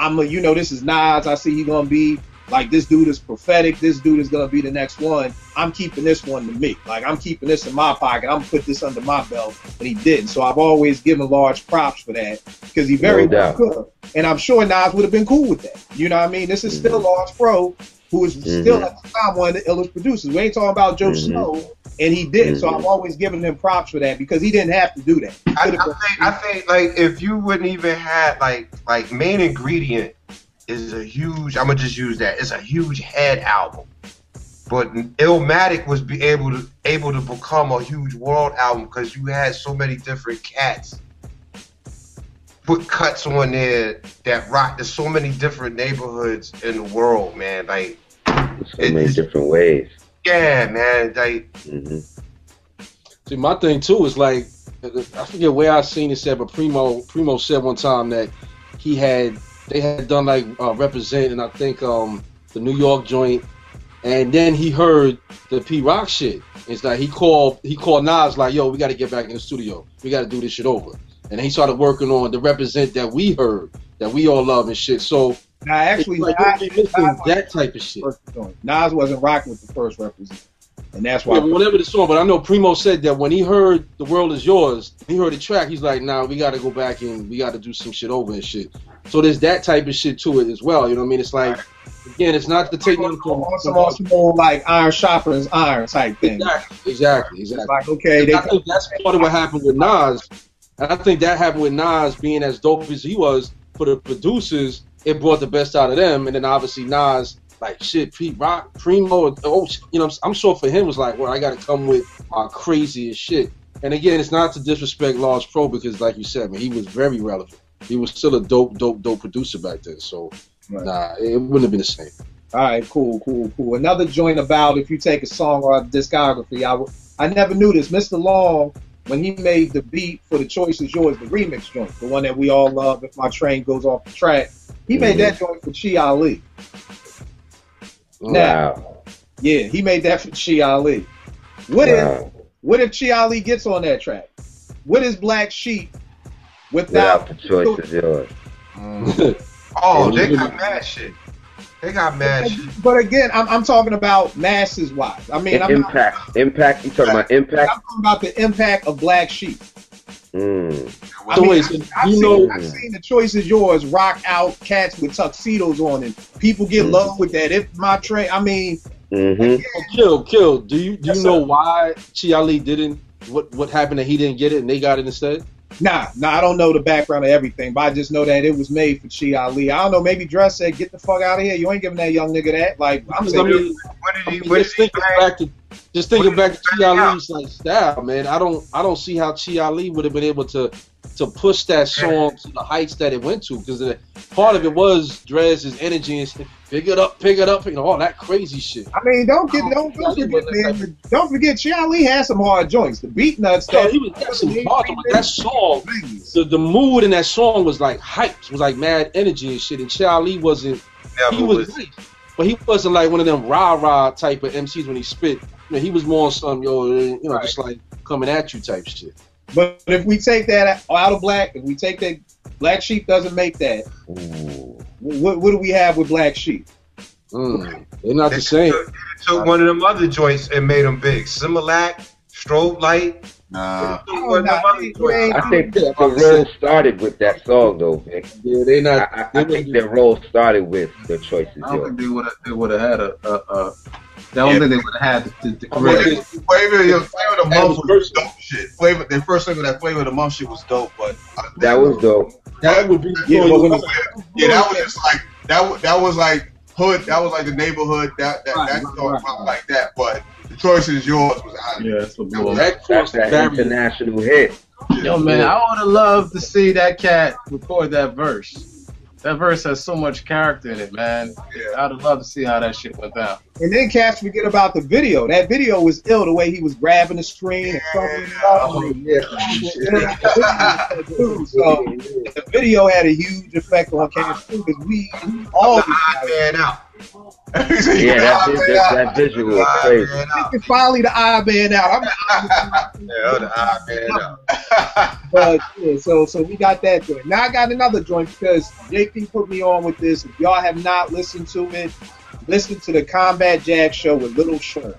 this is Nas, I see he's going to be, like, this dude is prophetic. This dude is going to be the next one. I'm keeping this one to me. Like, I'm keeping this in my pocket. I'm going to put this under my belt. And he didn't. So I've always given Large props for that because he very well could. And I'm sure Nas would have been cool with that. You know what I mean? This is still Large Pro, who is still at the time one of the illest producers. We ain't talking about Joe Snow, and he did. So I've always given him props for that because he didn't have to do that. I think like if you wouldn't even have like Main Ingredient is a huge, I'm gonna just use that. It's a huge head album, but Illmatic was able to become a huge world album because you had so many different cats put cuts on there that rock. There's so many different neighborhoods in the world, man. Like so many different ways. Yeah, man. Like see, my thing too is like I forget where I seen it said, but Primo said one time that they had done like Represent, and I think the New York joint, and then he heard the P Rock shit. It's like he called Nas like, yo, we got to get back in the studio. We got to do this shit over. And then he started working on the Represent that we heard, that we all love and shit. So now actually, like, that type of shit. Nas wasn't rocking with the first Represent. And that's why. Yeah, whatever the song, but I know Primo said that when he heard The World Is Yours, he heard the track, he's like, nah, we got to go back and we got to do some shit over and shit. So there's that type of shit to it as well. You know what I mean? It's like, again, it's not to take nothing from some more like iron sharpens iron type thing. Exactly. Like, okay, I think that's part of what happened with Nas. And I think that happened with Nas being as dope as he was for the producers. It brought the best out of them, and then obviously Nas. Like shit, Pete Rock, Primo, you know, I'm sure for him it was like, well, I got to come with my craziest shit. And again, it's not to disrespect Large Pro because, like you said, man, he was very relevant. He was still a dope producer back then. So, nah, it wouldn't have been the same. All right, cool. Another joint about if you take a song or a discography, I never knew this. Mr. Long, when he made the beat for The Choice Is Yours, the remix joint, the one that we all love, If My Train Goes Off the Track, he made that joint for Chi Ali. Now, yeah, he made that for Chi Ali. What if Chi Ali gets on that track? What is Black Sheep without The Choice Is Yours? Oh, they got mad shit. But again, I'm talking about masses wise. I mean, impact. You talking about impact? I'm talking about the impact of Black Sheep. I've seen The Choice Is Yours rock out cats with tuxedos on, and people get love with that. If My Train, I mean, Kill. Do you know why Chi Ali didn't? What happened that he didn't get it and they got it instead? Nah, I don't know the background of everything, but I just know that it was made for Chi Ali. I don't know, maybe Dress said, "Get the fuck out of here! You ain't giving that young nigga that." Like, I'm saying, just thinking back to Chi Ali's like style, man. I don't see how Chi Ali would have been able to push that song to the heights that it went to, because part of it was Drez's energy and pick it up, you know, all that crazy shit. I mean, don't forget, Chi Ali had some hard joints. The beat nuts stuff. He was some hard, but that song, the mood in that song was like hype. It was like mad energy and shit. And Chi Ali wasn't. He was nice. but he wasn't like one of them rah-rah type of MCs when he spit. You know, he was more on some, just like coming at you type shit. But if we take that out of Black, if we take that, Black Sheep doesn't make that. What do we have with Black Sheep? They're not the same. Took one of them other joints and made them big. Similac, Strobe Light. I think the roll started with that song though, Vic. Yeah, they not. I think the roll started with the choices. I don't think they would have had I don't think they would have had the career. Flavor of the Month was dope shit. Their first single, that Flavor of the Month shit was dope, but that was dope. That would be that was just like that was like hood. That was like the neighborhood. That song like that, but The Choice Is Yours was out. Yeah, that's that international hit. Yo, man, I would have loved to see that cat record that verse. That verse has so much character in it, man. Yeah. I'd love to see how that shit went down. And then cats forget about the video. That video was ill, the way he was grabbing the screen and crumbling it up. So the video had a huge effect on cats too, because we all man out. that visual was crazy. It's finally the eye band out. The eye band out. But yeah, so we got that joint. Now I got another joint because JP put me on with this. If y'all have not listened to it, listen to the Combat Jack show with Little Sean.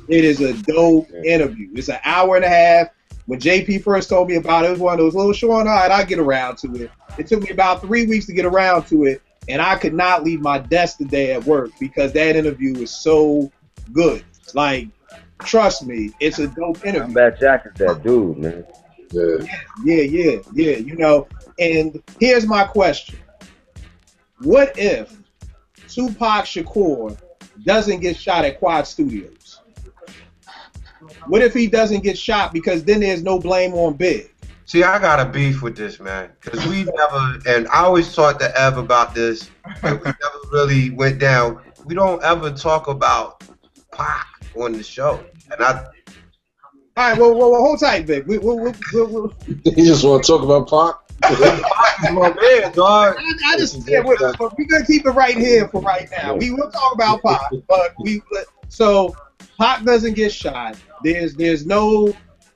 It is a dope interview. It's an hour and a half. When JP first told me about it, it was one of those, Little Sean, all right, I'll get around to it. It took me about 3 weeks to get around to it. And I could not leave my desk today at work because that interview was so good. Like, trust me, it's a dope interview. Combat Jack is that dude, man. Yeah. You know, and here's my question. What if Tupac Shakur doesn't get shot at Quad Studios? What if he doesn't get shot because then there's no blame on Big? See, I got a beef with this, man, because we never, and I always talked to Ev about this, and we never really went down. We don't ever talk about Pac on the show. And all right, well, hold tight, Vic. We You just want to talk about Pac? Pac is my man, dog. I just said, we're going to keep it right here for right now. We will talk about Pac, but so Pac doesn't get shot. There's no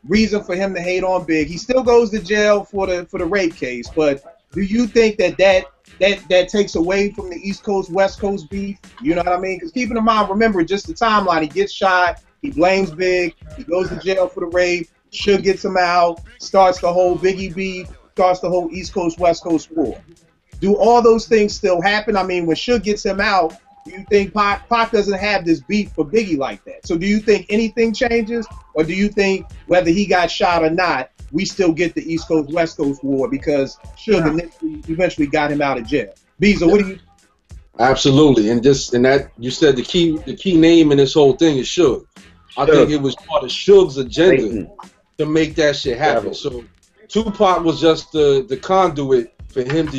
reason for him to hate on Big. He still goes to jail for the rape case, but do you think that takes away from the East Coast West Coast beef? You know what I mean? Because keeping in mind, remember just the timeline. He gets shot, he blames Big, he goes to jail for the rape, Suge gets him out, starts the whole Biggie beef, starts the whole East Coast West Coast war. Do all those things still happen? I mean, when Suge gets him out, do you think Pac doesn't have this beef for Biggie like that? So do you think anything changes? Or do you think whether he got shot or not, we still get the East Coast West Coast war because Suge eventually got him out of jail? Beezer, what do you? Absolutely, and that you said the key name in this whole thing is Suge. I think it was part of Suge's agenda to make that shit happen. So Tupac was just the conduit for him to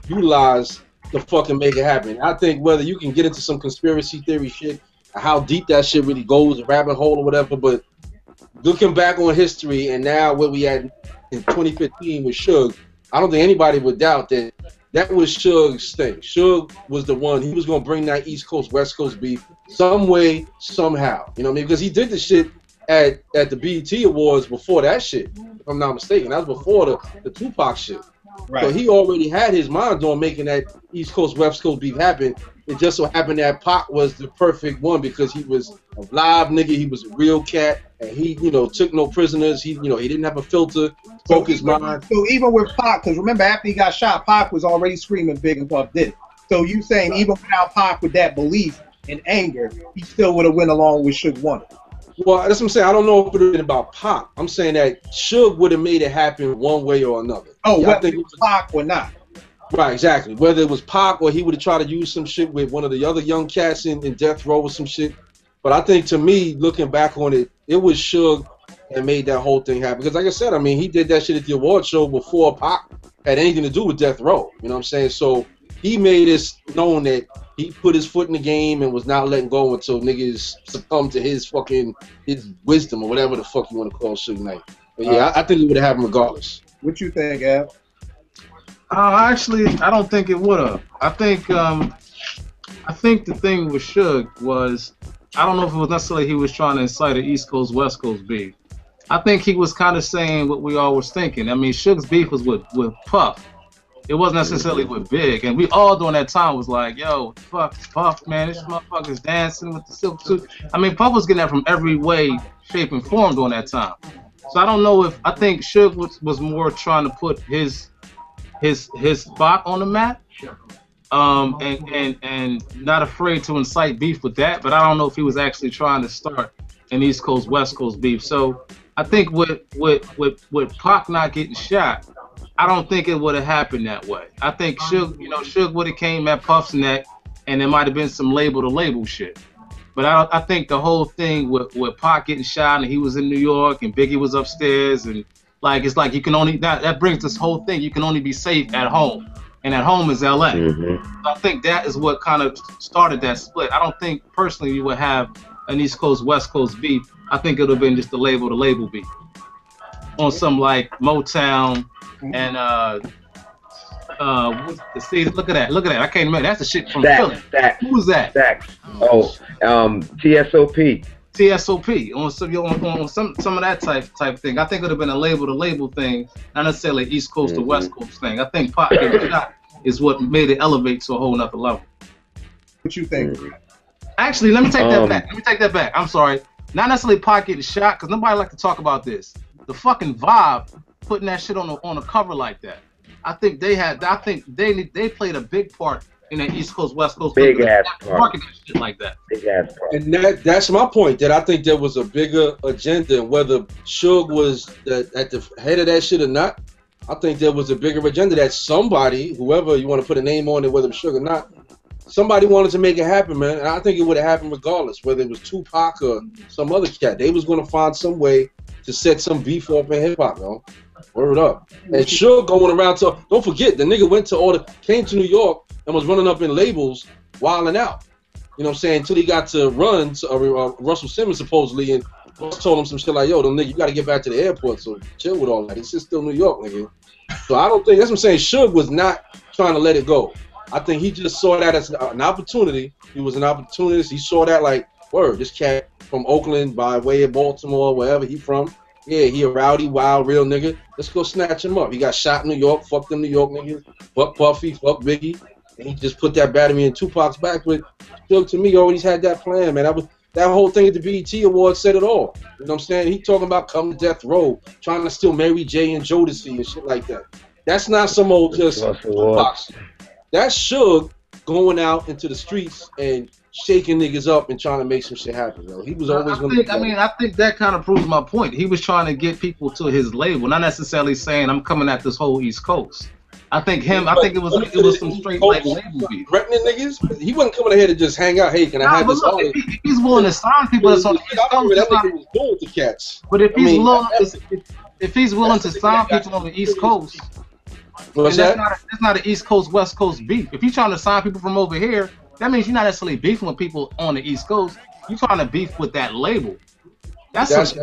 utilize to fucking make it happen. I think whether you can get into some conspiracy theory shit, how deep that shit really goes, a rabbit hole or whatever, but looking back on history and now where we at in 2015 with Suge, I don't think anybody would doubt that was Suge's thing. Suge was the one, he was going to bring that East Coast, West Coast beef some way, somehow. You know what I mean? Because he did the shit at the BET Awards before that shit, if I'm not mistaken. That was before the Tupac shit. Right. So he already had his mind on making that East Coast, West Coast beef happen. It just so happened that Pac was the perfect one because he was a live nigga, he was a real cat, and he, took no prisoners. He didn't have a filter, spoke his mind. So even with Pac, because remember after he got shot, Pac was already screaming Big and Puff did it. So you saying even without Pac with that belief and anger, he still would have went along with Suge One. Well, that's what I'm saying. I don't know if it would have been about Pac. I'm saying that Suge would have made it happen one way or another. Oh, yeah, whether it was Pac or not. Right, exactly. Whether it was Pac or he would have tried to use some shit with one of the other young cats in Death Row or some shit. But I think to me, looking back on it, it was Suge that made that whole thing happen. Because like I said, I mean, he did that shit at the award show before Pac had anything to do with Death Row. You know what I'm saying? So he made it known that he put his foot in the game and was not letting go until niggas succumbed to his wisdom or whatever the fuck you want to call Suge Knight. But yeah, I think it would have happened regardless. What you think, Al? Actually, I don't think it would have. I think I think the thing with Suge was, I don't know if it was necessarily he was trying to incite an East Coast West Coast beef. I think he was kind of saying what we all was thinking. I mean, Suge's beef was with Puff. It wasn't necessarily with Big, and we all during that time was like, "Yo, fuck Puff, man, this motherfucker's dancing with the silk suit." I mean, Puff was getting that from every way, shape, and form during that time. So I don't know if I think Suge was more trying to put his spot on the map, and not afraid to incite beef with that. But I don't know if he was actually trying to start an East Coast West Coast beef. So I think with Pac not getting shot, I don't think it would have happened that way. I think Suge would have came at Puff's neck, and there might have been some label to label shit. But I think the whole thing with Pac getting shot and he was in New York and Biggie was upstairs, and like it's like you can only that brings this whole thing, you can only be safe at home, and at home is LA. So I think that is what kind of started that split. I don't think personally you would have an East Coast West Coast beef. I think it would have been just the label to label beef on some like Motown. And see, look at that! I can't remember. That's the shit from Philly. Who was that? Stax. Oh, TSOP. TSOP on some of that type thing. I think it would have been a label to label thing, not necessarily East Coast to West Coast thing. I think Pac getting shot is what made it elevate to a whole nother level. What you think? Actually, let me take that back. I'm sorry. Not necessarily Pac getting shot, because nobody like to talk about this. The fucking Vibe putting that shit on a cover like that. I think they played a big part in that East Coast West Coast big ass part. That shit like that. Big ass part. And that's my point. That I think there was a bigger agenda, and whether Suge was at the head of that shit or not, I think there was a bigger agenda that somebody, whoever you want to put a name on it, whether it's Suge or not, somebody wanted to make it happen, man. And I think it would have happened regardless, whether it was Tupac or some other cat. They was going to find some way to set some beef up in hip hop, yo. Word up. And Suge going around don't forget, the nigga came to New York and was running up in labels, wilding out. You know what I'm saying? Until he got to run to Russell Simmons supposedly, and Russ told him some shit like, yo, nigga, you got to get back to the airport, so chill with all that. It's just still New York, nigga. So I don't think, that's what I'm saying, Suge was not trying to let it go. I think he just saw that as an opportunity. He was an opportunist. He saw that like, word, this cat from Oakland by way of Baltimore, wherever he from. Yeah, he a rowdy, wild, real nigga. Let's go snatch him up. He got shot in New York. Fuck them New York niggas. Fuck Puffy. Fuck Biggie. And he just put that battery in Tupac's back. But Suge, to me, always had that plan, man. That whole thing at the BET Awards said it all. You know what I'm saying? He talking about coming to death row, trying to steal Mary J. and Jodeci and shit like that. That's not some old just Tupac. That's Suge going out into the streets and shaking niggas up and trying to make some shit happen, yo. He was always going to. I think that kind of proves my point. He was trying to get people to his label, not necessarily saying I'm coming at this whole East Coast. I think it was some straight like label beef. Threatening niggas. He wasn't coming ahead to just hang out. Hey, can I have this? Look, if he's willing to sign people that's on the East Coast, that nigga was doing with the cats. But if he's willing to sign people on the East Coast. What's that? That's not an East Coast West Coast beef. If you're trying to sign people from over here, that means you're not necessarily beefing with people on the East Coast. You're trying to beef with that label. That's some,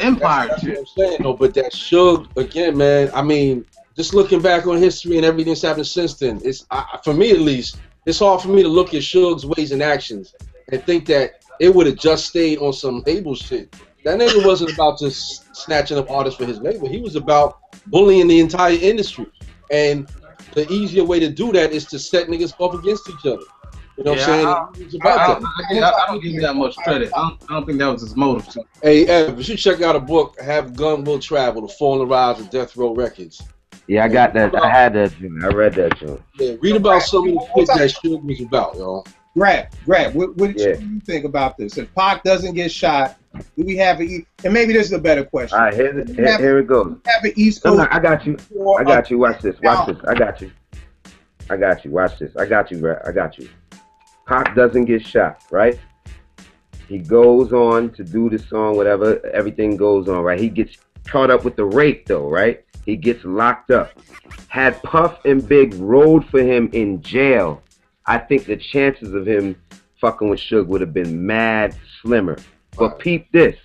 empire that's shit. What I'm saying, though, but that Suge again, man. I mean, just looking back on history and everything that's happened since then, it's for me at least, it's hard for me to look at Suge's ways and actions and think that it would have just stayed on some label shit. That nigga wasn't about just snatching up artists for his label. He was about bullying the entire industry. And the easier way to do that is to set niggas up against each other. You know what I'm saying? I don't give you that much credit. I don't think that was his motive. Too. Hey, Ev, you should check out a book, Have Gun Will Travel, The Fall and Rise of Death Row Records. Yeah, I got that. I had that, too. I read that, too. Yeah, read about some of the shit that Suge was about, y'all. Grab. What do you think about this? If Pac doesn't get shot, do we have and maybe this is a better question. All right, here it goes. Have an East Coast. I got you. Watch this. I got you. Watch this. I got you. Pac doesn't get shot, right? He goes on to do the song, whatever. Everything goes on, right? He gets caught up with the rape, though, right? He gets locked up. Had Puff and Big rode for him in jail, I think the chances of him fucking with Suge would have been mad slimmer. But peep this.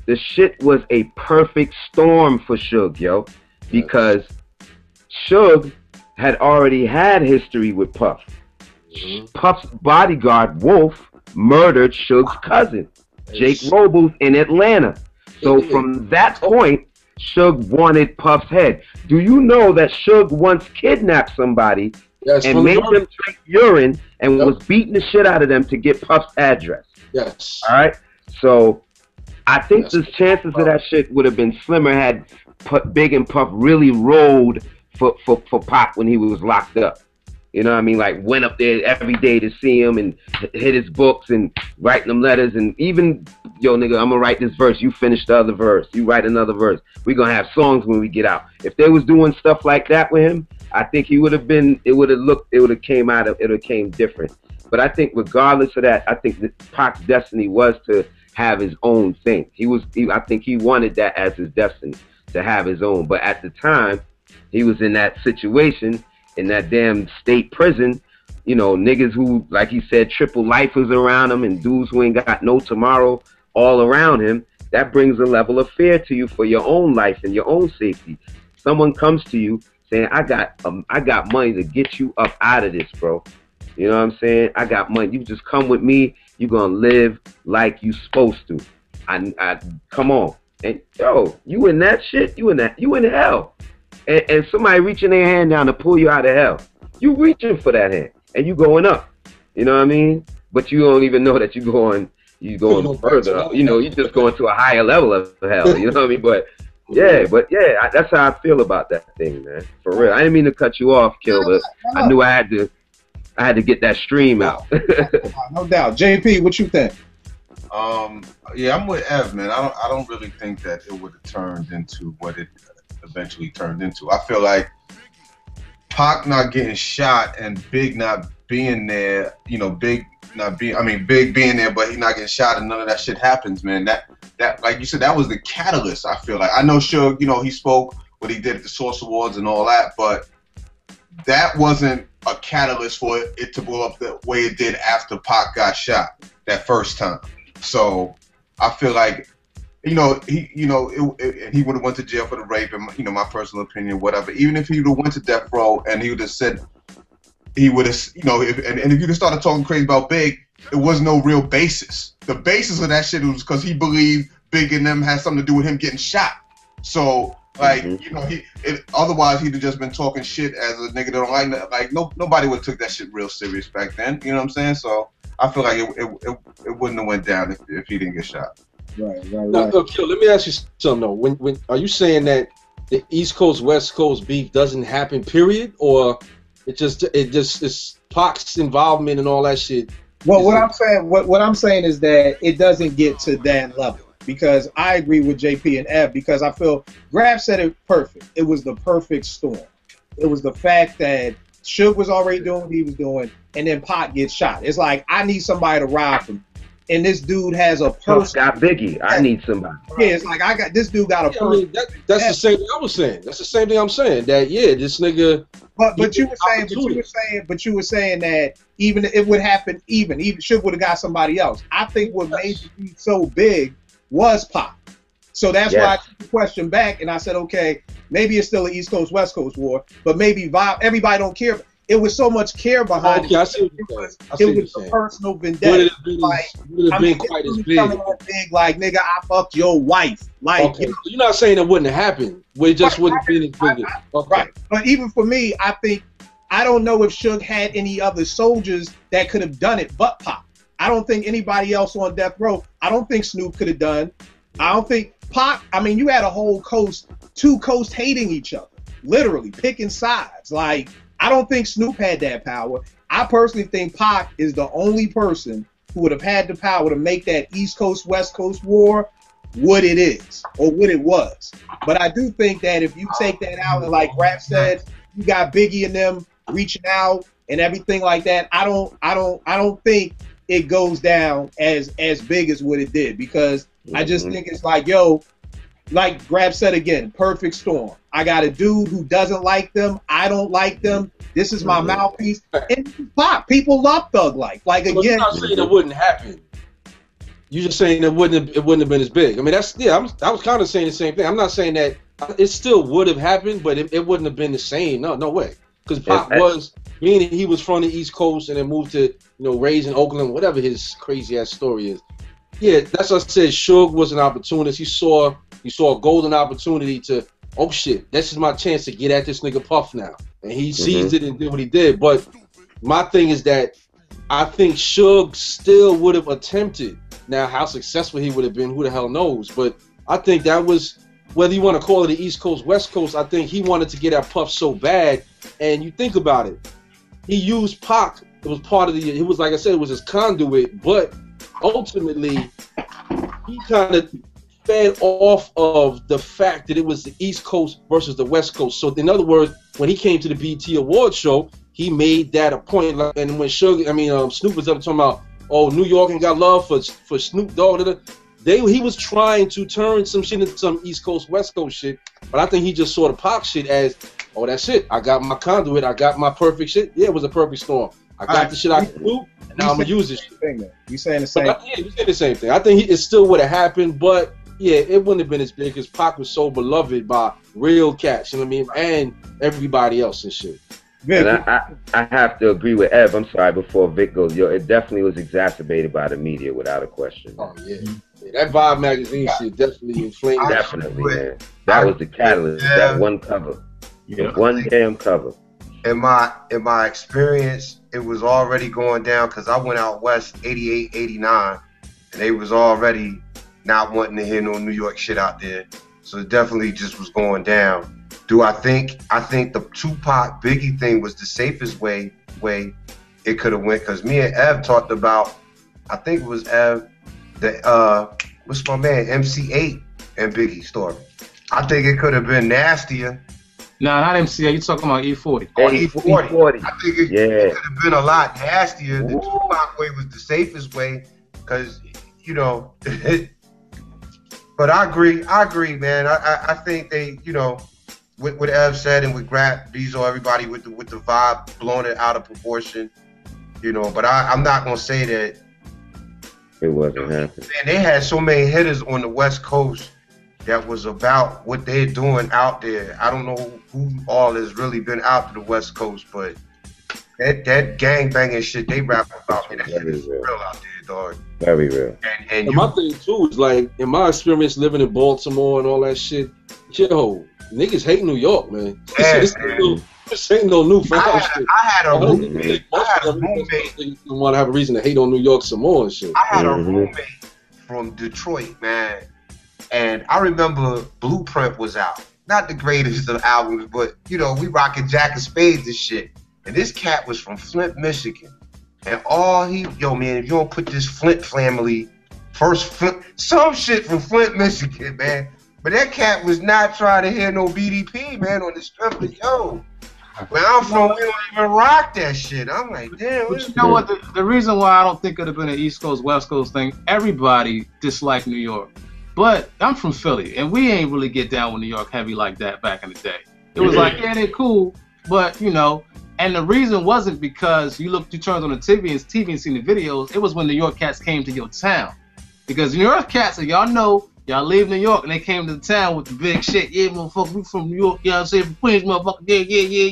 The shit was a perfect storm for Suge, yo. Because Suge had already had history with Puff. Puff's bodyguard, Wolf, murdered Suge's cousin, Jake Robles, in Atlanta. So from that point, Suge wanted Puff's head. Do you know that Suge once kidnapped somebody and made them drink urine and was beating the shit out of them to get Puff's address? Yes. All right? So I think the chances of that shit would have been slimmer had Big and Puff really rolled for Pac when he was locked up. You know what I mean? Like, went up there every day to see him and hit his books and writing them letters. And even, yo, nigga, I'm going to write this verse. You finish the other verse. You write another verse. We're going to have songs when we get out. If they was doing stuff like that with him, I think he would have been, it would have came different. But I think regardless of that, I think that Pac's destiny was to have his own thing. I think he wanted that as his destiny, to have his own. But at the time, he was in that situation, in that damn state prison, you know, niggas who, like he said, triple lifers around him and dudes who ain't got no tomorrow all around him. That brings a level of fear to you for your own life and your own safety. Someone comes to you saying, I got money to get you up out of this, bro. You know what I'm saying? I got money. You just come with me. You're going to live like you supposed to. I come on. And yo, you in that shit? You in hell. And somebody reaching their hand down to pull you out of hell. You reaching for that hand, and you going up. You know what I mean? But you don't even know that you going further up. You know, you just going to a higher level of hell. You know what I mean? But yeah, that's how I feel about that thing, man. For real. I didn't mean to cut you off, Kill, but I knew I had to get that stream out. No doubt. JP, what you think? Yeah, I'm with Ev, man. I don't really think that it would have turned into what it eventually turned into. I feel like Pac not getting shot and Big not being there, you know, Big being there, but he not getting shot and none of that shit happens, man. That like you said, that was the catalyst. I feel like, I know Suge, you know, he spoke what he did at the Source Awards and all that, but that wasn't a catalyst for it to blow up the way it did after Pac got shot that first time. So I feel like, he would have went to jail for the rape, and you know, my personal opinion, whatever. Even if he would have went to death row and he would have said, he would have, you know, and if you'd have started talking crazy about Big, it was no real basis. The basis of that shit was because he believed Big and them had something to do with him getting shot. So like, you know, otherwise he'd have just been talking shit as a nigga that don't like nobody would have took that shit real serious back then. You know what I'm saying? So I feel like it wouldn't have went down if he didn't get shot. Right. Now, Kill, let me ask you something though. When are you saying that the East Coast West Coast beef doesn't happen, period, or it's Pac's involvement and all that shit? Well, what I'm saying is that it doesn't get to that level, because I agree with JP and Ev, because I feel Graf said it perfect. It was the perfect storm. It was the fact that Suge was already doing what he was doing, and then Pac gets shot. It's like, I need somebody to ride for me. And this dude has a person. Got Biggie. I need somebody. Yeah, it's like, this dude got a person. I mean, that's the same thing I was saying. That's the same thing I'm saying. That this nigga. But you were saying that even it would happen. Even Suge would have got somebody else. I think what made it so big was Pac. So that's why I took the question back and I said, okay, maybe it's still an East Coast West Coast war, but maybe everybody don't care. It was so much care behind it. It was a personal vendetta. Would have been quite as big. Like, nigga, I fucked your wife. Like, okay. You're not saying it wouldn't have happened. It just wouldn't have been as big. Right. But even for me, I don't know if Suge had any other soldiers that could have done it but Pac. I don't think anybody else on death row. I don't think Snoop could have done. I don't think Pac. I mean, you had a whole two coasts hating each other, literally picking sides. Like, I don't think Snoop had that power. I personally think Pac is the only person who would have had the power to make that East Coast, West Coast war what it is, or what it was. But I do think that if you take that out, and like Graf said, you got Biggie and them reaching out and everything like that, I don't think it goes down as big as what it did, because I just think it's like, yo, like Graf said again, perfect storm. I got a dude who doesn't like them. I don't like them. This is my mouthpiece. And Pac, people love Thug Life. Like, again, you're not saying it wouldn't happen. You're just saying it wouldn't have been as big. I mean, I was kind of saying the same thing. I'm not saying that it still would have happened, but it wouldn't have been the same. No way. Because Pac was meaning he was from the East Coast and then moved to, raised in Oakland, whatever his crazy ass story is. Yeah, that's what I said. Suge was an opportunist. He saw a golden opportunity to, oh shit, this is my chance to get at this nigga Puff now, and he seized it and did what he did. But my thing is that I think Suge still would have attempted. Now, how successful he would have been, who the hell knows? But I think that was, whether you want to call it the East Coast, West Coast, I think he wanted to get at Puff so bad. And you think about it, he used Pac. It was part of it was, like I said, it was his conduit. But ultimately, he kind of fed off of the fact that it was the East Coast versus the West Coast. So in other words, when he came to the BET Awards show, he made that a point. And when Snoop was up talking about, oh, New York ain't got love for Snoop Dogg. He was trying to turn some shit into some East Coast, West Coast shit. But I think he just saw the Pac shit as, oh, that's it. I got my conduit. I got my perfect shit. Yeah, it was a perfect storm. I got the shit I can do, and now I'm going to use this shit. You saying the same thing? Yeah, you saying the same thing. I think it still would have happened, but yeah, it wouldn't have been as big because Pac was so beloved by real cats, you know what I mean, and everybody else and shit. And I have to agree with Ev. I'm sorry, before Vic goes, it definitely was exacerbated by the media, without a question. Oh, yeah. That Vibe magazine shit definitely inflamed. Definitely, man. That was the catalyst. Yeah. That one cover. One damn cover. In my experience, it was already going down because I went out west 88, 89, and they was already not wanting to hear no New York shit out there. So it definitely just was going down. I think the Tupac Biggie thing was the safest way it could have went, because me and Ev talked about, I think it was Ev, what's my man, MC8 and Biggie story. I think it could have been nastier. No, not MC8, you're talking about E40. Oh, E40. I think it could have been a lot nastier. The Tupac way was the safest way, because, but I agree, man. I think they, what Ev said, and with Grap, Diesel, everybody with the vibe, blowing it out of proportion, But I'm not gonna say that it wasn't happening. Man, they had so many hitters on the West Coast that was about what they're doing out there. I don't know who all has really been out to the West Coast, but that gang banging shit they rap about, man, that shit is real out there, dog. Very real. And my thing too is, like, in my experience living in Baltimore and all that shit, niggas hate New York, man. This ain't no new shit. I had a roommate. Want to have a reason to hate on New York some more and shit. I had a roommate from Detroit, man, and I remember Blueprint was out. Not the greatest of albums, but we rocking Jack of Spades and shit. And this cat was from Flint, Michigan, and man, if you don't put this Flint family first, some shit from Flint, Michigan, man. But that cat was not trying to hear no BDP, man, on the strength of, where I'm from, we don't even rock that shit. I'm like, damn. But you know what? The reason why I don't think it would have been an East Coast, West Coast thing, everybody disliked New York. But I'm from Philly, and we ain't really get down with New York heavy like that back in the day. It was like, yeah, they're cool, but, and the reason wasn't because you turned on the TV and seen the videos. It was when New York cats came to your town. Because New York cats, so y'all know, y'all leave New York and they came to the town with the big shit. Yeah, motherfucker, we from New York, you know what I'm saying? From Queens, motherfucker,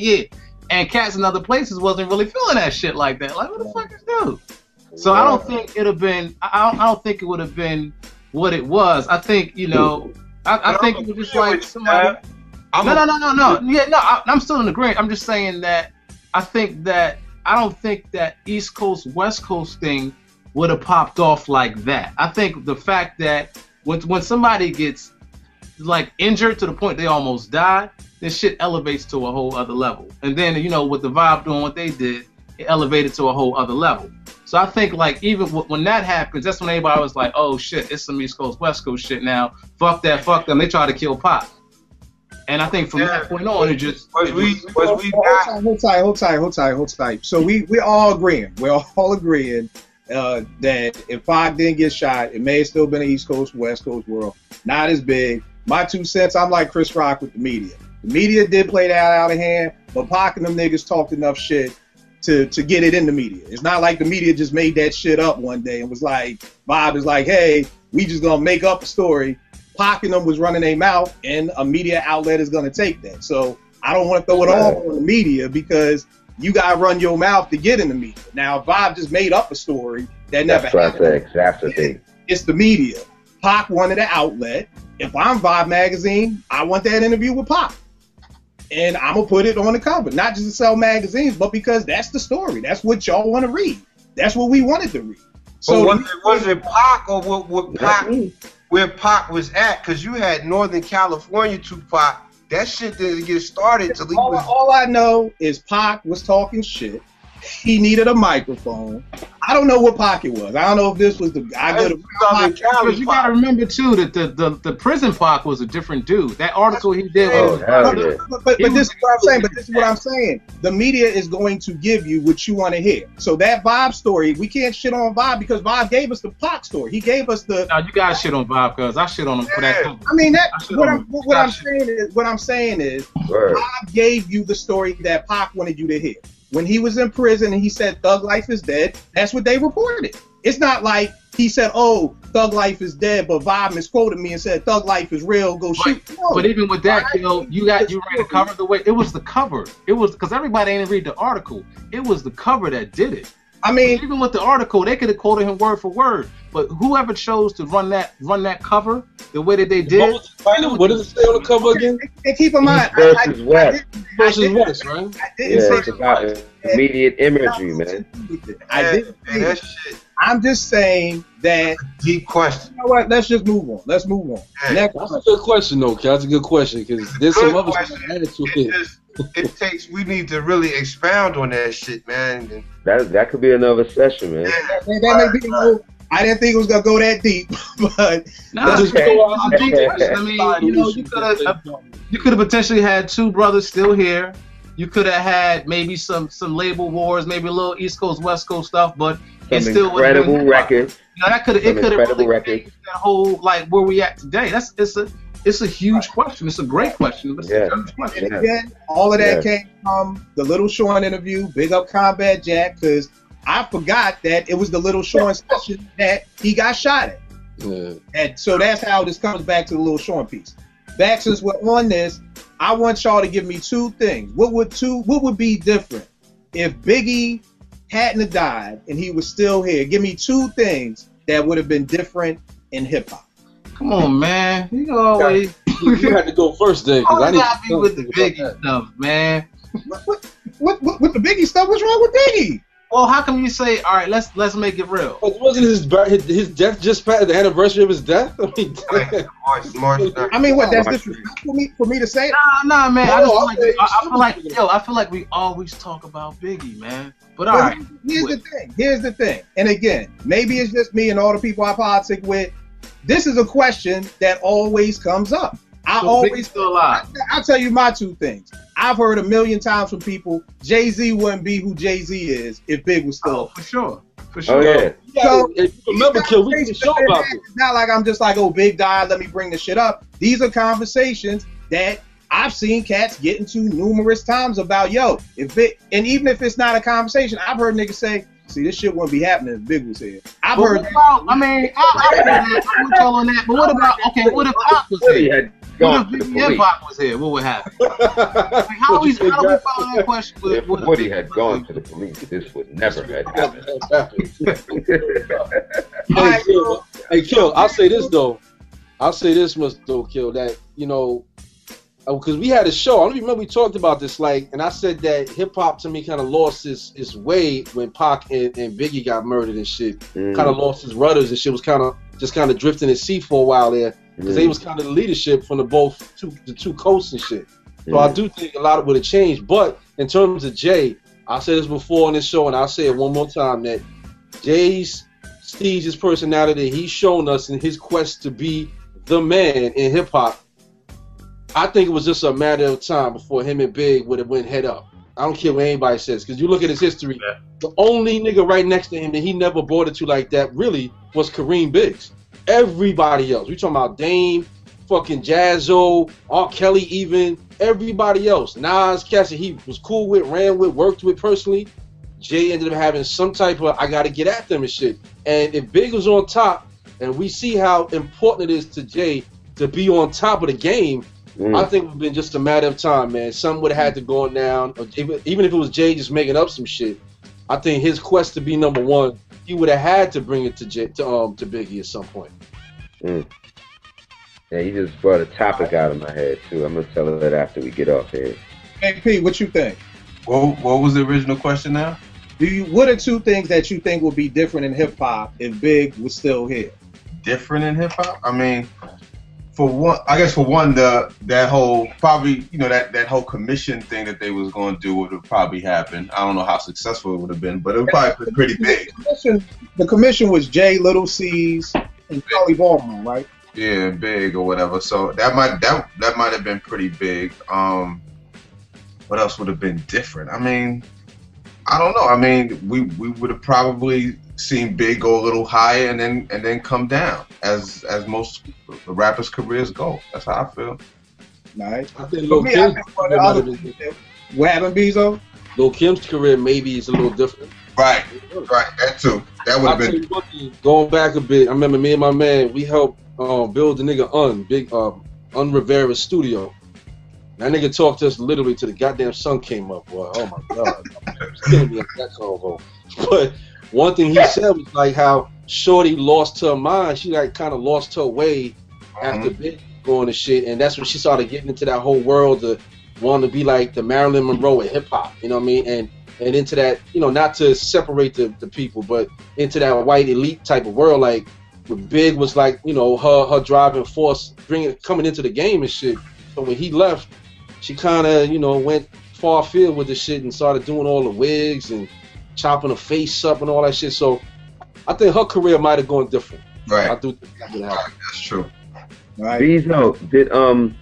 yeah. And cats in other places wasn't really feeling that shit like that. Like, what the fuck is this? So I don't think it'd have been, I don't think it would have been what it was. I think, I think it was just like somebody. No. Yeah, no, I'm still in agreement. I'm just saying that I don't think that East Coast, West Coast thing would have popped off like that. I think the fact that when somebody gets like injured to the point they almost die, this shit elevates to a whole other level. And then, with the Vibe doing what they did, it elevated to a whole other level. So I think, like, even when that happens, that's when everybody was like, oh shit, it's some East Coast, West Coast shit now. Fuck that, fuck them. They try to kill Pop. And I think from that point on, it just... Hold tight. So we're all agreeing. We're all agreeing that if Pac didn't get shot, it may have still been an East Coast, West Coast world. Not as big. My 2 cents, I'm like Chris Rock with the media. The media did play that out of hand, but Pac and them niggas talked enough shit to get it in the media. It's not like the media just made that shit up one day and was like, Bob is like, hey, we just gonna make up a story. Pac and them was running their mouth, and a media outlet is gonna take that. So I don't want to throw it all on the media, because you gotta run your mouth to get in the media. Now, Bob just made up a story that never happened. That's what I said, exacerbate. It's the media. Pac wanted an outlet. If I'm Vibe Magazine, I want that interview with Pac. And I'm going to put it on the cover. Not just to sell magazines, but because that's the story. That's what y'all want to read. That's what we wanted to read. So was it Pac or what Pac, where Pac was at? Because you had Northern California Tupac. That shit didn't get started till he was... All I know is Pac was talking shit. He needed a microphone. I don't know what Pac it was. I don't know if this was the guy. Because you got to remember too that the prison Pac was a different dude. That article he did was. But this is what I'm saying. But this is what I'm saying. The media is going to give you what you want to hear. So that Vibe story, we can't shit on Vibe because Vibe gave us the Pac story. He gave us the. No, you guys shit on Vibe because I shit on him for that. I mean what I'm saying is Vibe gave you the story that Pac wanted you to hear. When he was in prison and he said Thug Life is dead, that's what they reported. It's not like he said, oh, Thug Life is dead, but Vibe misquoted me and said Thug Life is real, go shoot. No. But even with that, you ran the cover the way it was the cover. It was because everybody didn't read the article. It was the cover that did it. I mean, even with the article, they could have quoted him word for word. But whoever chose to run that cover the way that they did. What does it say on the cover again? And keep in mind, versus West. Versus West, right? It's about immediate imagery, man. That shit. I'm just saying that. Deep question. You know what? Let's just move on. Let's move on. That's a good question, though, Kel. That's a good question because there's some other stuff added to it. We need to really expound on that shit, man. That could be another session, man. That may be I didn't think it was gonna go that deep, but I mean, you could have potentially had two brothers still here. You could have had maybe some label wars, maybe a little East Coast West Coast stuff, but it's still incredible record. You know, that could have really changed that whole like where we at today. It's a huge question. It's a great question. But it's a huge question. And again, all of that came from the Little Sean interview. Big up Combat Jack, because I forgot that it was the Little Sean session that he got shot at. Yeah. And so that's how this comes back to the Little Sean piece. Back since we're on this, I want y'all to give me two things. What would be different if Biggie hadn't have died and he was still here? Give me two things that would have been different in hip hop. Come on, man. You always you had to go first, then. Because I need to be with the Biggie stuff, man. What the Biggie stuff? What's wrong with Biggie? Well, how come you say, all right, let's make it real? But wasn't his death just past the anniversary of his death? I mean, what? That's disrespectful for me to say? Nah, man. I feel like we always talk about Biggie, man. But all right. Here's the thing. And again, maybe it's just me and all the people I politic with. This is a question that always comes up. Biggie's still alive. I'll tell you my two things. I've heard a million times from people, Jay-Z wouldn't be who Jay-Z is if Big was still alive. For sure. Oh, yeah. So, remember, Kill, we can show about this. It's not like I'm just like, oh, Big died, let me bring this shit up. These are conversations that I've seen cats get into numerous times about, and even if it's not a conversation, I've heard niggas say, see, this shit wouldn't be happening if Big was here. I've heard that. I'm with y'all on that. But what if Pac was here? What if Biggie and Pac was here? What would happen? How do we follow that question? If Woody had gone to the police, this would never have happened. Hey, Kill, I'll say this, though. Kill, that, because we had a show. I don't even remember we talked about this, and I said that hip hop to me kind of lost its way when Pac and Biggie got murdered and shit. Kind of lost his rudders and shit. Was kind of drifting at sea for a while there because they was kind of the leadership from the two coasts and shit. So I do think a lot would have changed. But in terms of Jay, I said this before on this show and I'll say it one more time that Jay's his personality he's shown us in his quest to be the man in hip hop. I think it was just a matter of time before him and Big would have went head up. I don't care what anybody says, because you look at his history, the only nigga right next to him that he never brought it to like that really was Kareem Biggs. Everybody else, we talking about Dame, fucking Jazzo, R. Kelly even, everybody else. Nas, Cassie, he was cool with, ran with, worked with personally. Jay ended up having some type of, I gotta get at them and shit. And if Big was on top, and we see how important it is to Jay to be on top of the game, I think it would have been just a matter of time, man. Something would have had to go down. Even if it was Jay just making up some shit, I think his quest to be number one, he would have had to bring it to Biggie at some point. Yeah, he just brought a topic out of my head too. I'm gonna tell her that after we get off here. Hey, P, what you think? What was the original question now? What are two things that you think would be different in hip hop if Big was still here? Different in hip hop? I mean, for one, that whole probably that whole commission thing that they was going to do would have probably happened. I don't know how successful it would have been, but it would probably been pretty big. The commission was Jay, Little C's, and Charlie Baldwin, right? Yeah, Big or whatever. So that might have been pretty big. What else would have been different? I mean, I don't know. I mean, we would have probably seen Big go a little higher and then come down as most rappers' careers go. That's how I feel. Nice. I think Lil Kim's what happened, Bezo? Lil Kim's career maybe is a little different. Right. That too. That would have been. Going back a bit, I remember me and my man, we helped build the nigga Rivera's studio. That nigga talked to us literally till the goddamn sun came up, boy. Oh my god. It's killing me at that convo. But one thing he said was like how Shorty lost her mind. She like kind of lost her way after Big going to shit, and that's when she started getting into that whole world of wanting to be like the Marilyn Monroe of hip hop. You know what I mean? And into that, not to separate the people, but into that white elite type of world. Like Big was like, her driving force coming into the game and shit. So when he left, she kind of, went far field with the shit and started doing all the wigs and chopping her face up and all that shit. So I think her career might have gone different. Right. I do think that would happen. That's true. Right. Bezo, didn't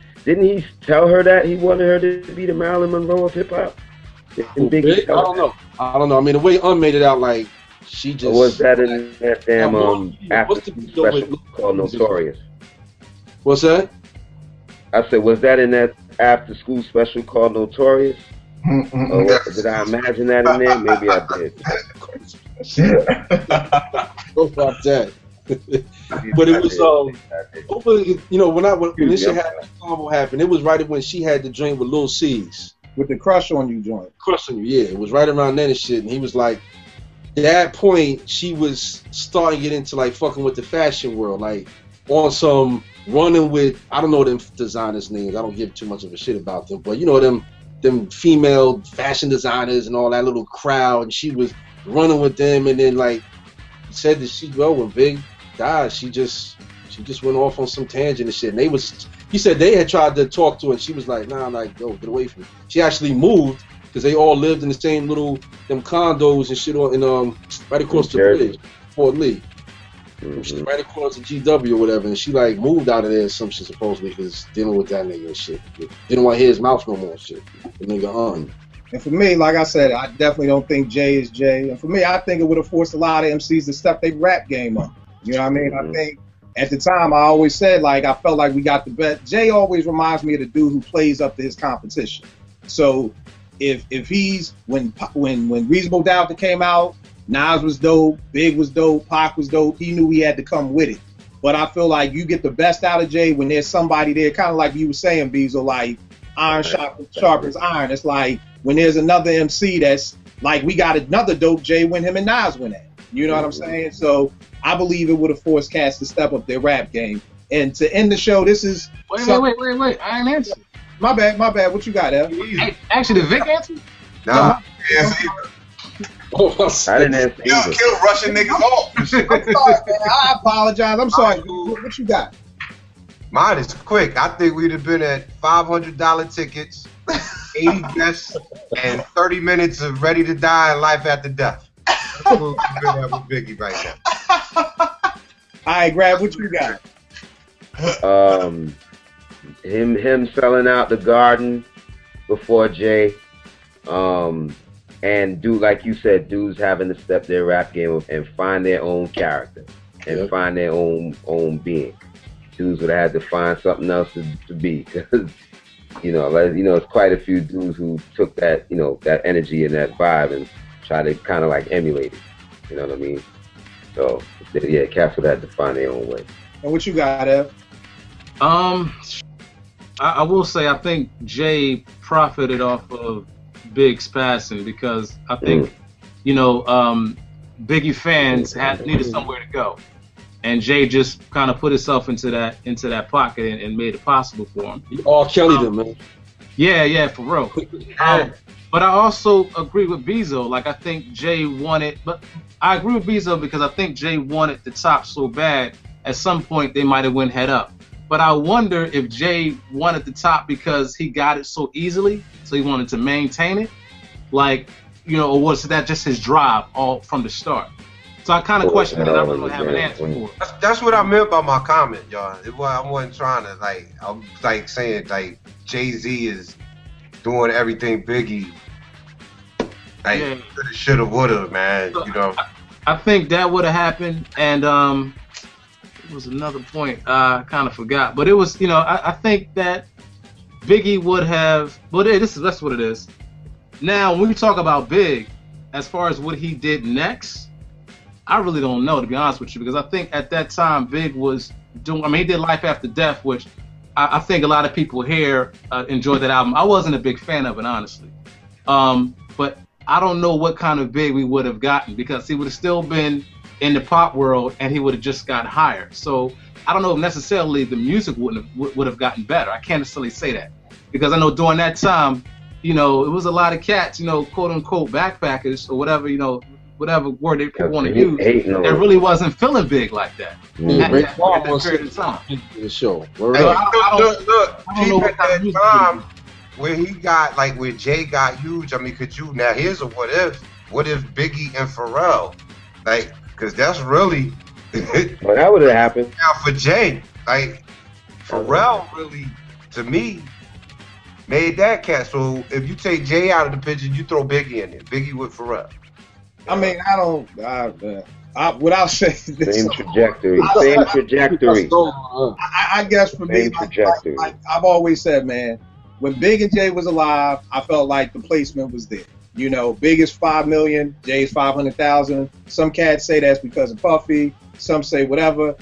he tell her that he wanted her to be the Marilyn Monroe of hip hop? Big? I don't know. I mean, the way made it out like she just. Or was that in that damn after special called Notorious? What's that? I said, was that in that after school special called Notorious? Or did I imagine that in there? Maybe I did. Go about that. But it was when this shit happened, combo happened. It was right when she had the joint with Lil C's. With the Crush on You joint. Crush on You, yeah. It was right around then and shit. And he was like, at that point, she was starting to get into like fucking with the fashion world, like on some running with, I don't know them designers' names. I don't give too much of a shit about them, but them female fashion designers and all that little crowd. And she was running with them, and then like said that when Big died, she just went off on some tangent and shit. And he said they had tried to talk to her, and she was like, nah, like, yo, get away from me. She actually moved because they all lived in the same them condos and shit right across the bridge, Fort Lee. Right across the GW or whatever, and she like moved out of there or some shit supposedly because dealing with that nigga and shit. Didn't want to hear his mouth no more and shit. The nigga And for me, like I said, I definitely don't think Jay is Jay. And for me, I think it would have forced a lot of MCs to step their rap game up. You know what I mean? I think at the time I always said like I felt like we got the best. Jay always reminds me of the dude who plays up to his competition. So if he's when Reasonable Doubt came out, Nas was dope, Big was dope, Pac was dope. He knew he had to come with it. But I feel like you get the best out of Jay when there's somebody there, kind of like you were saying, Bezo, like iron sharpens iron. It's like when there's another MC that's like we got another dope Jay when him and Nas went at. You know what I'm saying? So I believe it would have forced cats to step up their rap game. And to end the show, this is wait. I ain't answered. My bad. What you got, Ev? Actually, did Vic answer? Nah. I didn't answer either. Kill Russian niggas off. I'm sorry, man. I apologize. I'm sorry. What you got? Mine is quick. I think we'd have been at $500 tickets, 80 guests, and 30 minutes of Ready to Die and Life After Death. That's what we've been at with Biggie right now. All right, Grab, what you got? Him selling out the Garden before Jay. And like you said, dudes having to step their rap game up and find their own character and find their own being. Dudes would have had to find something else to be, because it's quite a few dudes who took that that energy and that vibe and try to kind of like emulate it. You know what I mean? So yeah, cats would have to find their own way. And what you got, Ev? I will say I think Jay profited off of Big's passing because I think Biggie fans needed somewhere to go, and Jay just kind of put himself into that pocket and made it possible for him. Kelly them, man. Yeah, for real. But I also agree with Bezo. Like I think Jay wanted, but I agree with Bezo because I think Jay wanted the top so bad. At some point, they might have went head up. But I wonder if Jay wanted the top because he got it so easily, so he wanted to maintain it, or was that just his drive all from the start? So I kind of question it. I really don't have an answer for it. That's what I meant by my comment, y'all. I wasn't trying to I'm saying Jay-Z is doing everything Biggie shoulda, woulda, man. So I think that would have happened, and it was another point I kind of forgot, but it was I think that Biggie would have. But that's what it is. Now when we talk about Big, as far as what he did next, I really don't know, to be honest with you, because I think at that time Big was doing. I mean, he did Life After Death, which I think a lot of people here enjoyed that album. I wasn't a big fan of it, honestly, but I don't know what kind of Big we would have gotten because he would have still been in the pop world and he would have just got hired. So I don't know if necessarily the music would have gotten better. I can't necessarily say that because I know during that time, it was a lot of cats, quote unquote backpackers or whatever, whatever word they want to use, that really wasn't feeling Big like that. At that period of time. The show. Look, at that time where he got where Jay got huge. I mean, now here's a what if? What if Biggie and Pharrell, because that's really well, that would have happened. Now for Jay, Pharrell really, to me, made that cat. So if you take Jay out of the picture, you throw Biggie in there. Biggie with Pharrell. I mean, I don't. Without saying this, same trajectory. I guess for me, like I've always said, man, when Big and Jay was alive, I felt like the placement was there. Big is 5 million, Jay's 500,000. Some cats say that's because of Puffy. Some say whatever.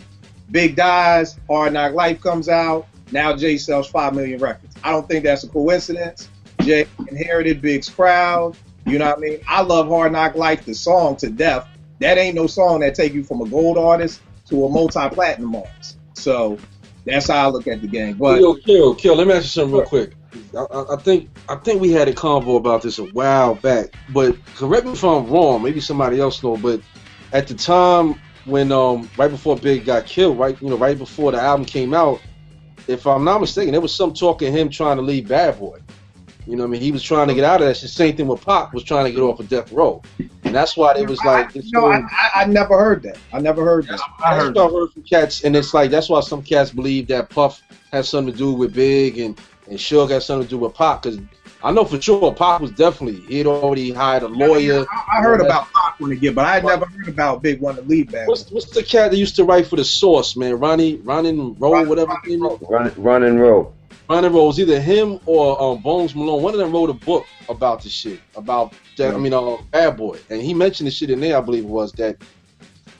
Big dies, Hard Knock Life comes out. Now Jay sells 5 million records. I don't think that's a coincidence. Jay inherited Big's crowd. You know what I mean? I love Hard Knock Life, the song, to death. That ain't no song that take you from a gold artist to a multi-platinum artist. So that's how I look at the game. But Kill. Let me ask you something real quick. I think we had a convo about this a while back, but correct me if I'm wrong. Maybe somebody else know. But at the time when right before Big got killed, right before the album came out, if I'm not mistaken, there was some talk of him trying to leave Bad Boy. You know what I mean? He was trying to get out of that shit. Same thing with Pac was trying to get off of Death Row. And that's why it was I never heard that. I heard from cats, and it's that's why some cats believe that Puff has something to do with Big and Suge has something to do with Pac, because I know for sure Pac was he had already hired a lawyer. I heard about Pac when he get, but I had never heard about Big wanting to leave Bad Boy. What's the cat that used to write for The Source, man? Ronnie Rowe, whatever his name is? Ronnie Rowe. Ronnie Rowe, was either him or Bones Malone. One of them wrote a book about this shit, about that. Bad Boy, and he mentioned the shit in there. I believe it was that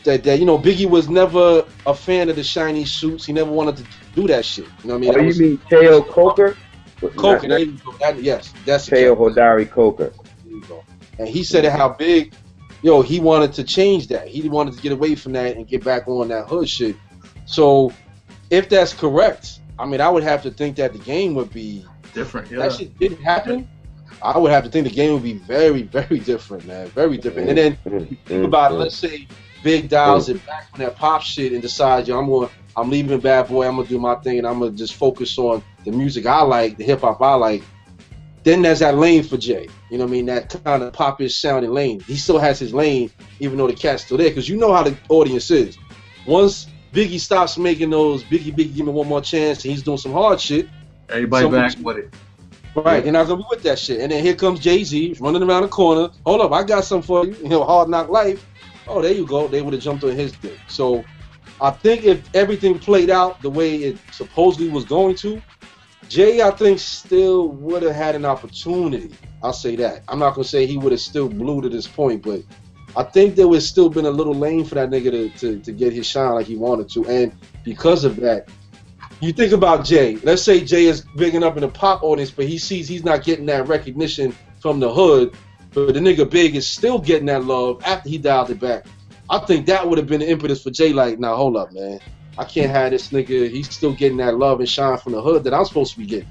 Biggie was never a fan of the shiny suits. He never wanted to do that shit. You know what I mean? You mean Teo Coker? Coker, there you go. Yes, that's Teo Hodari Coker. There you go. And he said how Big, he wanted to change that. He wanted to get away from that and get back on that hood shit. So, if that's correct, I mean, I would have to think that the game would be different. Yeah. That shit didn't happen. I would have to think the game would be very, very different, man. Very different. And then think about it. Let's say Big dials it back from that pop shit and decides, I'm leaving Bad Boy. I'm gonna do my thing and I'm gonna just focus on the music I like, the hip hop I like. Then there's that lane for Jay. You know what I mean? That kind of popish sounding lane. He still has his lane, even though the cat's still there, because you know how the audience is. Once Biggie stops making those Biggie, give me one more chance, and he's doing some hard shit. Everybody back with it. Right, they're not gonna be with that shit. And then here comes Jay-Z running around the corner. Hold up, I got something for you. Hard Knock Life. Oh, there you go. They would have jumped on his dick. So I think if everything played out the way it supposedly was going to, Jay, I think, still would have had an opportunity. I'll say that. I'm not gonna say he would have still blew to this point, but I think there would still been a little lane for that nigga to get his shine like he wanted to. And because of that, you think about Jay. Let's say Jay is big enough in the pop audience, but he sees he's not getting that recognition from the hood. But the nigga Big is still getting that love after he dialed it back. I think that would have been the impetus for Jay. Like, now hold up, man. I can't have this nigga. He's still getting that love and shine from the hood that I'm supposed to be getting.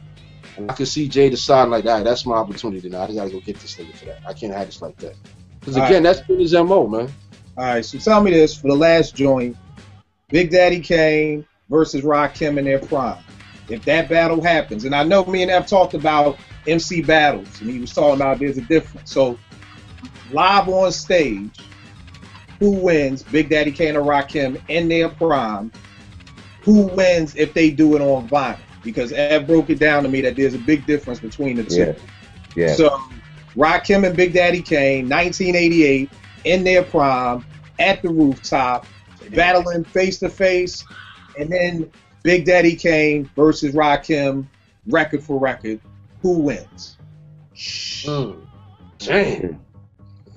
And I could see Jay decide like, all right, that's my opportunity now. I gotta go get this nigga for that. I can't have this like that. Because again, that's been his MO, man. All right, so tell me this for the last joint: Big Daddy Kane versus Rakim in their prime. If that battle happens, and I know me and F talked about MC battles, and he was talking about there's a difference. So live on stage, who wins, Big Daddy Kane or Rakim in their prime? Who wins if they do it on vinyl? Because Ev broke it down to me that there's a big difference between the two. Yeah. So Rakim and Big Daddy Kane, 1988, in their prime, at the rooftop, battling face to face, and then Big Daddy Kane versus Rakim, record for record. Who wins? Damn.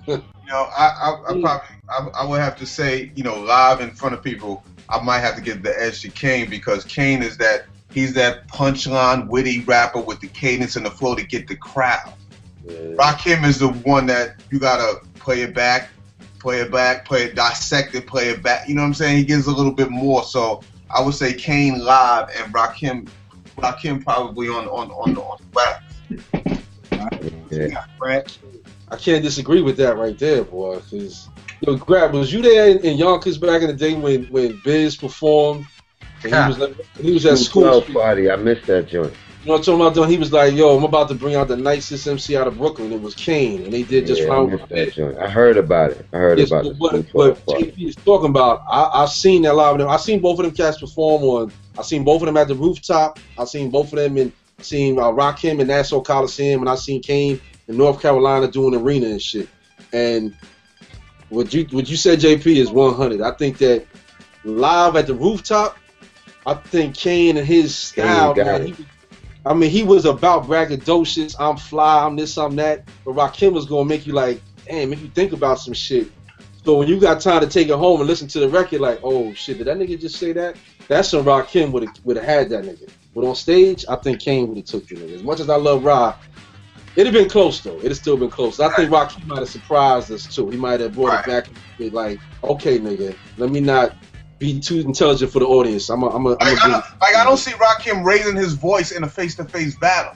You know, I would have to say, you know, live in front of people, I might have to give the edge to Kane, because Kane is he's that punchline, witty rapper with the cadence and the flow to get the crowd. Rakim is the one that you gotta play it back, dissect it, play it back. You know what I'm saying? He gives a little bit more. So I would say Kane live and Rakim probably on the rap. Yeah, Brad. I can't disagree with that right there, boy. Cause Grab, was you there in Yonkers back in the day when Biz performed? And he was at school party. I missed that joint. You know what I'm talking about? He was like, "Yo, I'm about to bring out the nicest MC out of Brooklyn." It was Kane, and they did just round with that joint. I heard about it. But JP is talking about. I've seen that live. I seen both of them cats perform I seen both of them at the rooftop. I seen both of them seen Rakim in Nassau Coliseum, and I seen Kane in North Carolina doing arena and shit. And what you said, JP, is 100. I think that live at the rooftop, I think Kane and his style, man, he was about braggadocious. I'm fly, I'm this, I'm that. But Rakim was gonna make you like, damn, make you think about some shit. So when you got time to take it home and listen to the record, like, oh shit, did that nigga just say that? That's when Rakim would have had that nigga. But on stage, I think Kane would have took the nigga. As much as I love Ra, it'd have been close though. It'd have still been close. I think Rakim might have surprised us too. He might have brought it back and be like, okay, nigga, let me not be too intelligent for the audience. I don't see Rakim raising his voice in a face-to-face battle,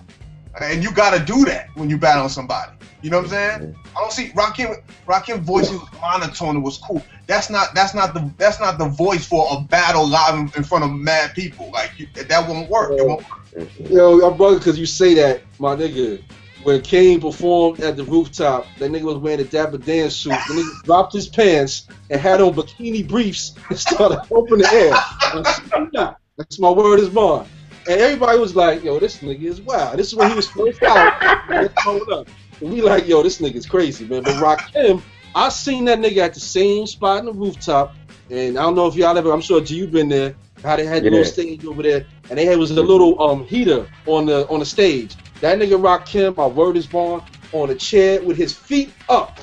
and you got to do that when you battle somebody. You know what I'm saying? I don't see Rakim voice was monotone. It was cool. That's not the voice for a battle live in front of mad people. Like that won't work. It won't work. Yo, brother, because you say that, my nigga. When Kane performed at the rooftop, that nigga was wearing a Dapper Dan suit. The nigga dropped his pants and had on bikini briefs and started opening the air. That's my word is bond. And everybody was like, yo, this nigga is wild. This is when he was first out. And we like, yo, this nigga's crazy, man. But Rakim, I seen that nigga at the same spot on the rooftop. And I don't know if y'all ever, I'm sure G, you been there, how they had the little stage over there. And they was a little heater on the stage. That nigga Rakim, my word is born, on a chair with his feet up,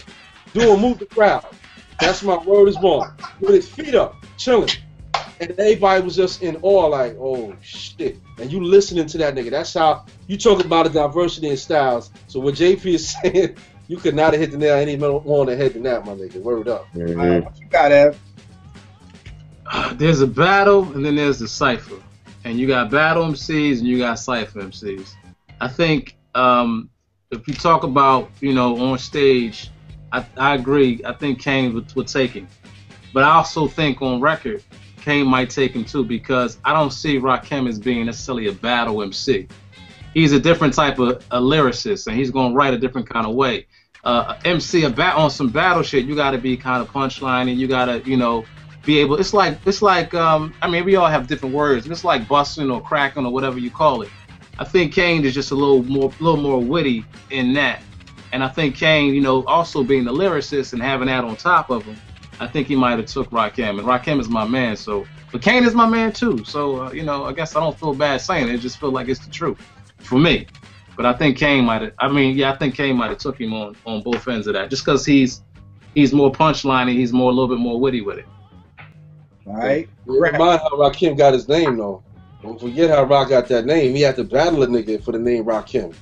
doing move the crowd. That's my word is born. With his feet up, chilling. And everybody was just in awe, like, oh shit. And you listening to that nigga. That's how you talk about a diversity in styles. So what JP is saying, you could not have hit the nail any more on the head than that, my nigga. Word up. What you got, Ev? There's a battle and then there's the cypher. And you got battle MCs and you got cypher MCs. I think if you talk about, on stage, I agree. I think Kane would take him. But I also think on record, Kane might take him too, because I don't see Rakim as being necessarily a battle MC. He's a different type of a lyricist, and he's going to write a different kind of way. MC, on some battle shit, you got to be kind of punchline, and you got to, be able. It's like we all have different words. It's like busting or cracking or whatever you call it. I think Kane is just a little more witty in that, and I think Kane, also being the lyricist and having that on top of him, I think he might have took Rakim, and Rakim is my man. So, but Kane is my man too. So, I guess I don't feel bad saying it. I just feel like it's the truth for me. But I think Kane might have. I think Kane might have took him on both ends of that, just because he's more punchline and he's a little bit more witty with it. All right. Remind how Rakim got his name though. Don't forget how Rock got that name. He had to battle a nigga for the name Rakim.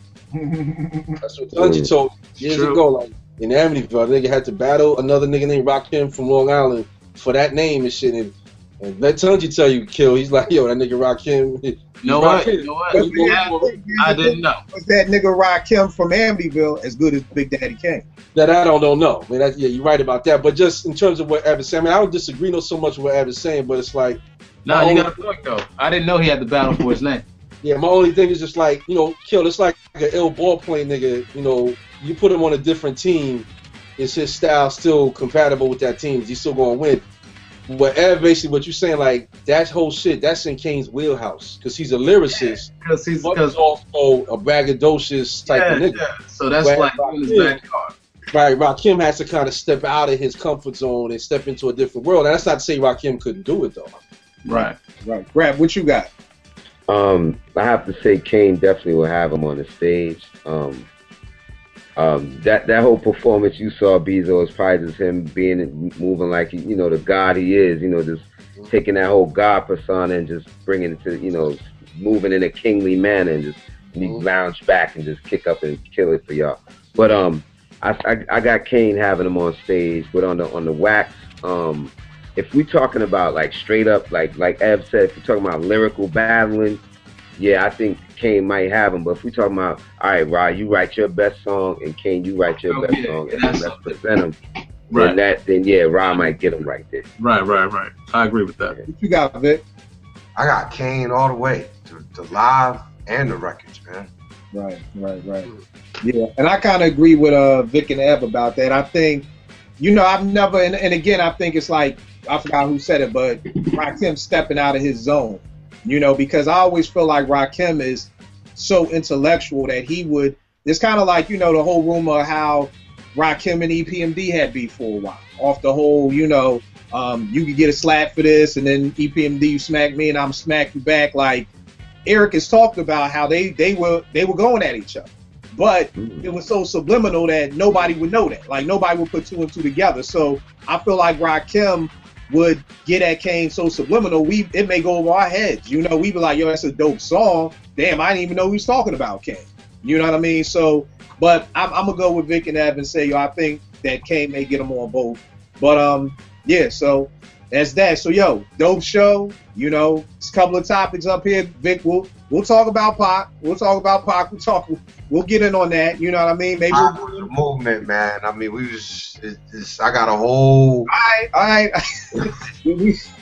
That's what Tunji told me years ago. Like in Amityville, a nigga had to battle another nigga named Rakim from Long Island for that name and shit. And let Tunji tell you, Kill. He's like, yo, that nigga Rakim. You know what? I didn't know. Was that nigga Rakim from Amityville as good as Big Daddy Kane? That I don't know. I mean, yeah, you're right about that. But just in terms of what Evan's saying, I mean, I don't disagree so much with what Evan's saying, but it's like. No, you got a point though. I didn't know he had to battle for his name. Yeah, my only thing is just like, you know, Kill, it's like an ill ball playing nigga, you know, you put him on a different team, is his style still compatible with that team? Is he still going to win? But Ev, basically what you're saying, like, that whole shit, that's in Kane's wheelhouse, because he's a lyricist, because he's also a braggadocious type of nigga. Yeah. So that's like in his backyard. Right, Rakim has to kind of step out of his comfort zone and step into a different world. And that's not to say Rakim couldn't do it, though. Right. Grab, what you got? I have to say Kane definitely will have him on the stage. That whole performance you saw, Bezo, is probably just him moving like, you know, the god he is, you know, just taking that whole god persona and just bringing it to, you know, moving in a kingly manner and just lounge back and just kick up and kill it for y'all. But I got Kane having him on stage, but on the wax, if we're talking about like straight up, like Ev said, if we're talking about lyrical battling, yeah, I think Kane might have him. But if we're talking about, all right, Rod, you write your best song, and Kane, you write your best song, and let's present them. Right. Then yeah, Rod might get him right there. Right. I agree with that. What you got, Vic? I got Kane all the way, the live and the records, man. Right. Yeah, and I kind of agree with Vic and Ev about that. I think, you know, I've never, and again, I think it's like, I forgot who said it, but Rakim stepping out of his zone, you know, because I always feel like Rakim is so intellectual that he would, it's kind of like, you know, the whole rumor of how Rakim and EPMD had beef for a while, off the whole, you know, you could get a slap for this, and then EPMD, you smack me and I'm smack you back. Like Eric has talked about how they were going at each other, but it was so subliminal that nobody would know that. Like nobody would put two and two together. So I feel like Rakim would get at Kane so subliminal, it may go over our heads. You know, we be like, yo, that's a dope song. Damn, I didn't even know he was talking about Kane. You know what I mean? So, but I'm gonna go with Vic and Ev and say, yo, I think that Kane may get him on both. But yeah, so that's that. So yo, dope show. You know, it's a couple of topics up here. Vic, we'll talk about Pac. We'll get in on that. You know what I mean? Maybe the movement, man. I mean, I got a whole. All right.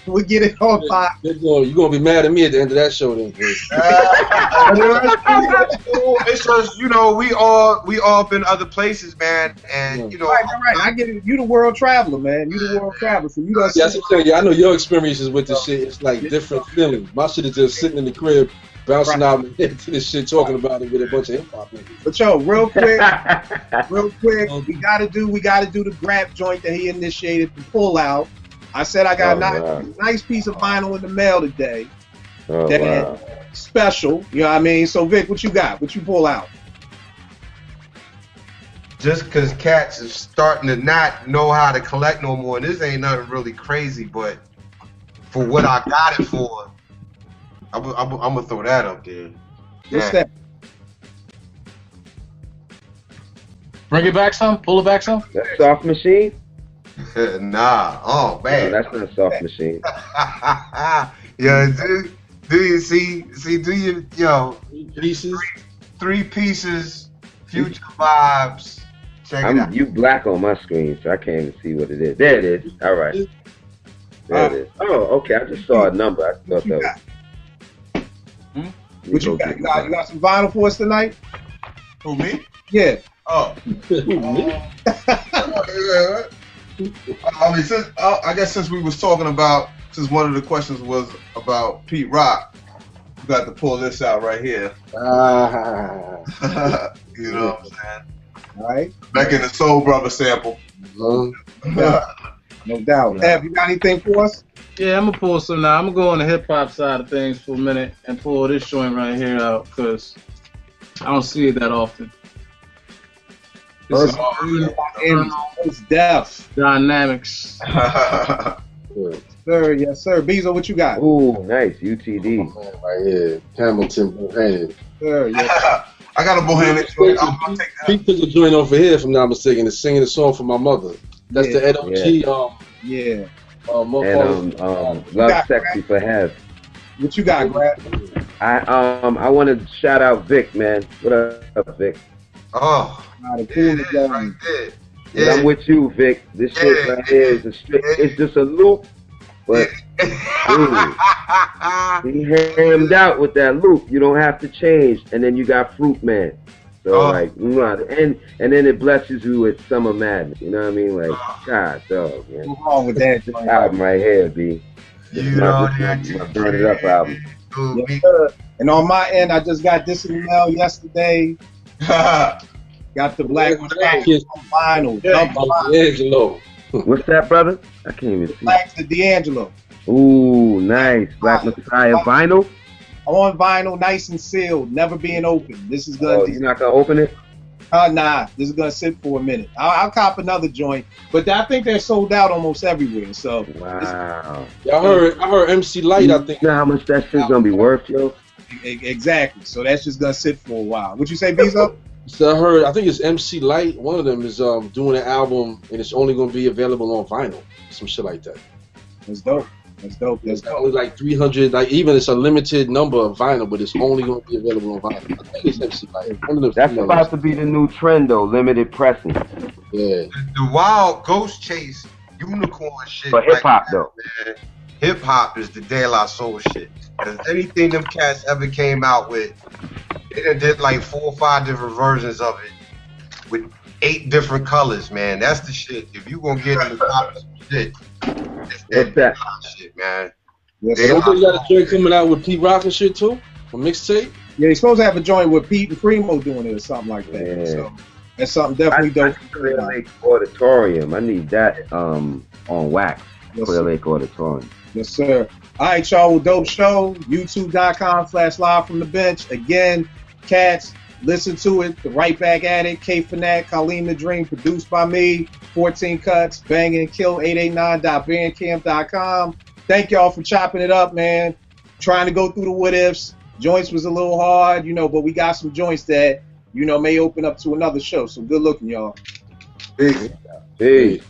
we get it on Pac. You're gonna be mad at me at the end of that show, then. It's just, you know, we all been other places, man, and you know. Right. I get it. You the world traveler, man. You the world traveler. So you got. Yeah, I know your experiences with this shit. It's like different feelings. My shit is just sitting in the crib, bouncing out into this shit, talking about it with a bunch of hip hop niggas. But yo, real quick, we gotta do the Grap joint that he initiated the pull out. I said I got a nice piece of vinyl in the mail today. Special, you know what I mean? So Vic, what you got? What you pull out? Just because cats is starting to not know how to collect no more, and this ain't nothing really crazy, but for what I got it for, I'm gonna throw that up there. What's that? Bring it back some? Pull it back some? That's Soft Machine? Nah. Oh, man. No, that's not Soft Machine. Yeah, do you see, do you, yo, pieces? Three pieces, Future Vibes. Check it out. You black on my screen, so I can't even see what it is. There it is. All right. There it is. Oh, okay. I just saw a number. I thought that was... What you got? You got some vinyl for us tonight? Who, me? Yeah. Oh. I mean, I guess since we was talking about, since one of the questions was about Pete Rock, you got to pull this out right here. You know what I'm saying? All right. Back in the Soul Brother sample. No doubt. Ev, you got anything for us? Yeah, I'm gonna pull some now. I'm gonna go on the hip hop side of things for a minute and pull this joint right here out because I don't see it that often. It's deaf. Dynamics. Sir, yes, sir. Bezo, what you got? Ooh, nice. UTD. Oh, man, right here. Hamilton Bohannon. Sir, yes. I got a Bohannon joint. I'm gonna take He that. took a joint over here, if I'm not mistaken, is singing a song for my mother. That's Yeah. the Ed O.G. Yeah. And Love Sexy for Hev. What you got, Brad? I want to shout out Vic, man. What up, Vic? Oh, Nah, the yeah, cool it is is right there. Yeah. Yeah. I'm with you, Vic. This shit right here is a straight. It's just a loop, but he hammed out with that loop. You don't have to change, and then you got Fruit Man. So like, and then it blesses you with Summer Madness. You know what I mean? Like, God, dog, man. What's wrong with that? This album right here, B. This is my Burn It Up album. Yes, sir. And on my end, I just got this in the mail yesterday. Got the Black Messiah on vinyl. D'Angelo. What's that, brother? I can't even see. Black to D'Angelo. Ooh, nice. Black Messiah vinyl. On vinyl, nice and sealed, never being opened. This is gonna. You're not gonna open it? Nah. This is gonna sit for a minute. I'll cop another joint, but I think they're sold out almost everywhere. So. Wow. Yeah, I heard MC Light. I think. You know how much that shit's gonna be worth, yo? Exactly. So that's just gonna sit for a while. What you say, Bezo? So I think it's MC Light. One of them is doing an album, and it's only gonna be available on vinyl, some shit like that. That's dope. That's dope. That's It's only like 300. Like even it's a limited number of vinyl, but it's only gonna be available on vinyl. I think it's MC Light. One of them. That's about to be the new trend, though. Limited pressing. Yeah. The Wild Ghost Chase unicorn shit. For hip hop, though. Man. Hip hop is the De La Soul shit. Because anything them cats ever came out with, they done did like 4 or 5 different versions of it with 8 different colors, man. That's the shit. If you gonna get in the top of some shit, it's that shit, man. Yes, They got a joint coming out with Pete Rock and shit too, a mixtape. Yeah, he's supposed to have a joint with Pete and Primo doing it or something like that. Yeah. So that's something definitely dope. Clear Lake Auditorium. I need that on wax. Yes, Clear sir. Lake Auditorium. Yes, sir. All right, y'all. Dope show. YouTube.com/live from the bench. Again, cats, listen to it. The Right Back at It. K Fanatic, Kaleem the Dream, produced by me. 14 cuts. Bang and Kill. 889.bandcamp.com. Thank y'all for chopping it up, man. Trying to go through the what ifs. Joints was a little hard, but we got some joints that may open up to another show. So good looking, y'all. Peace. Peace.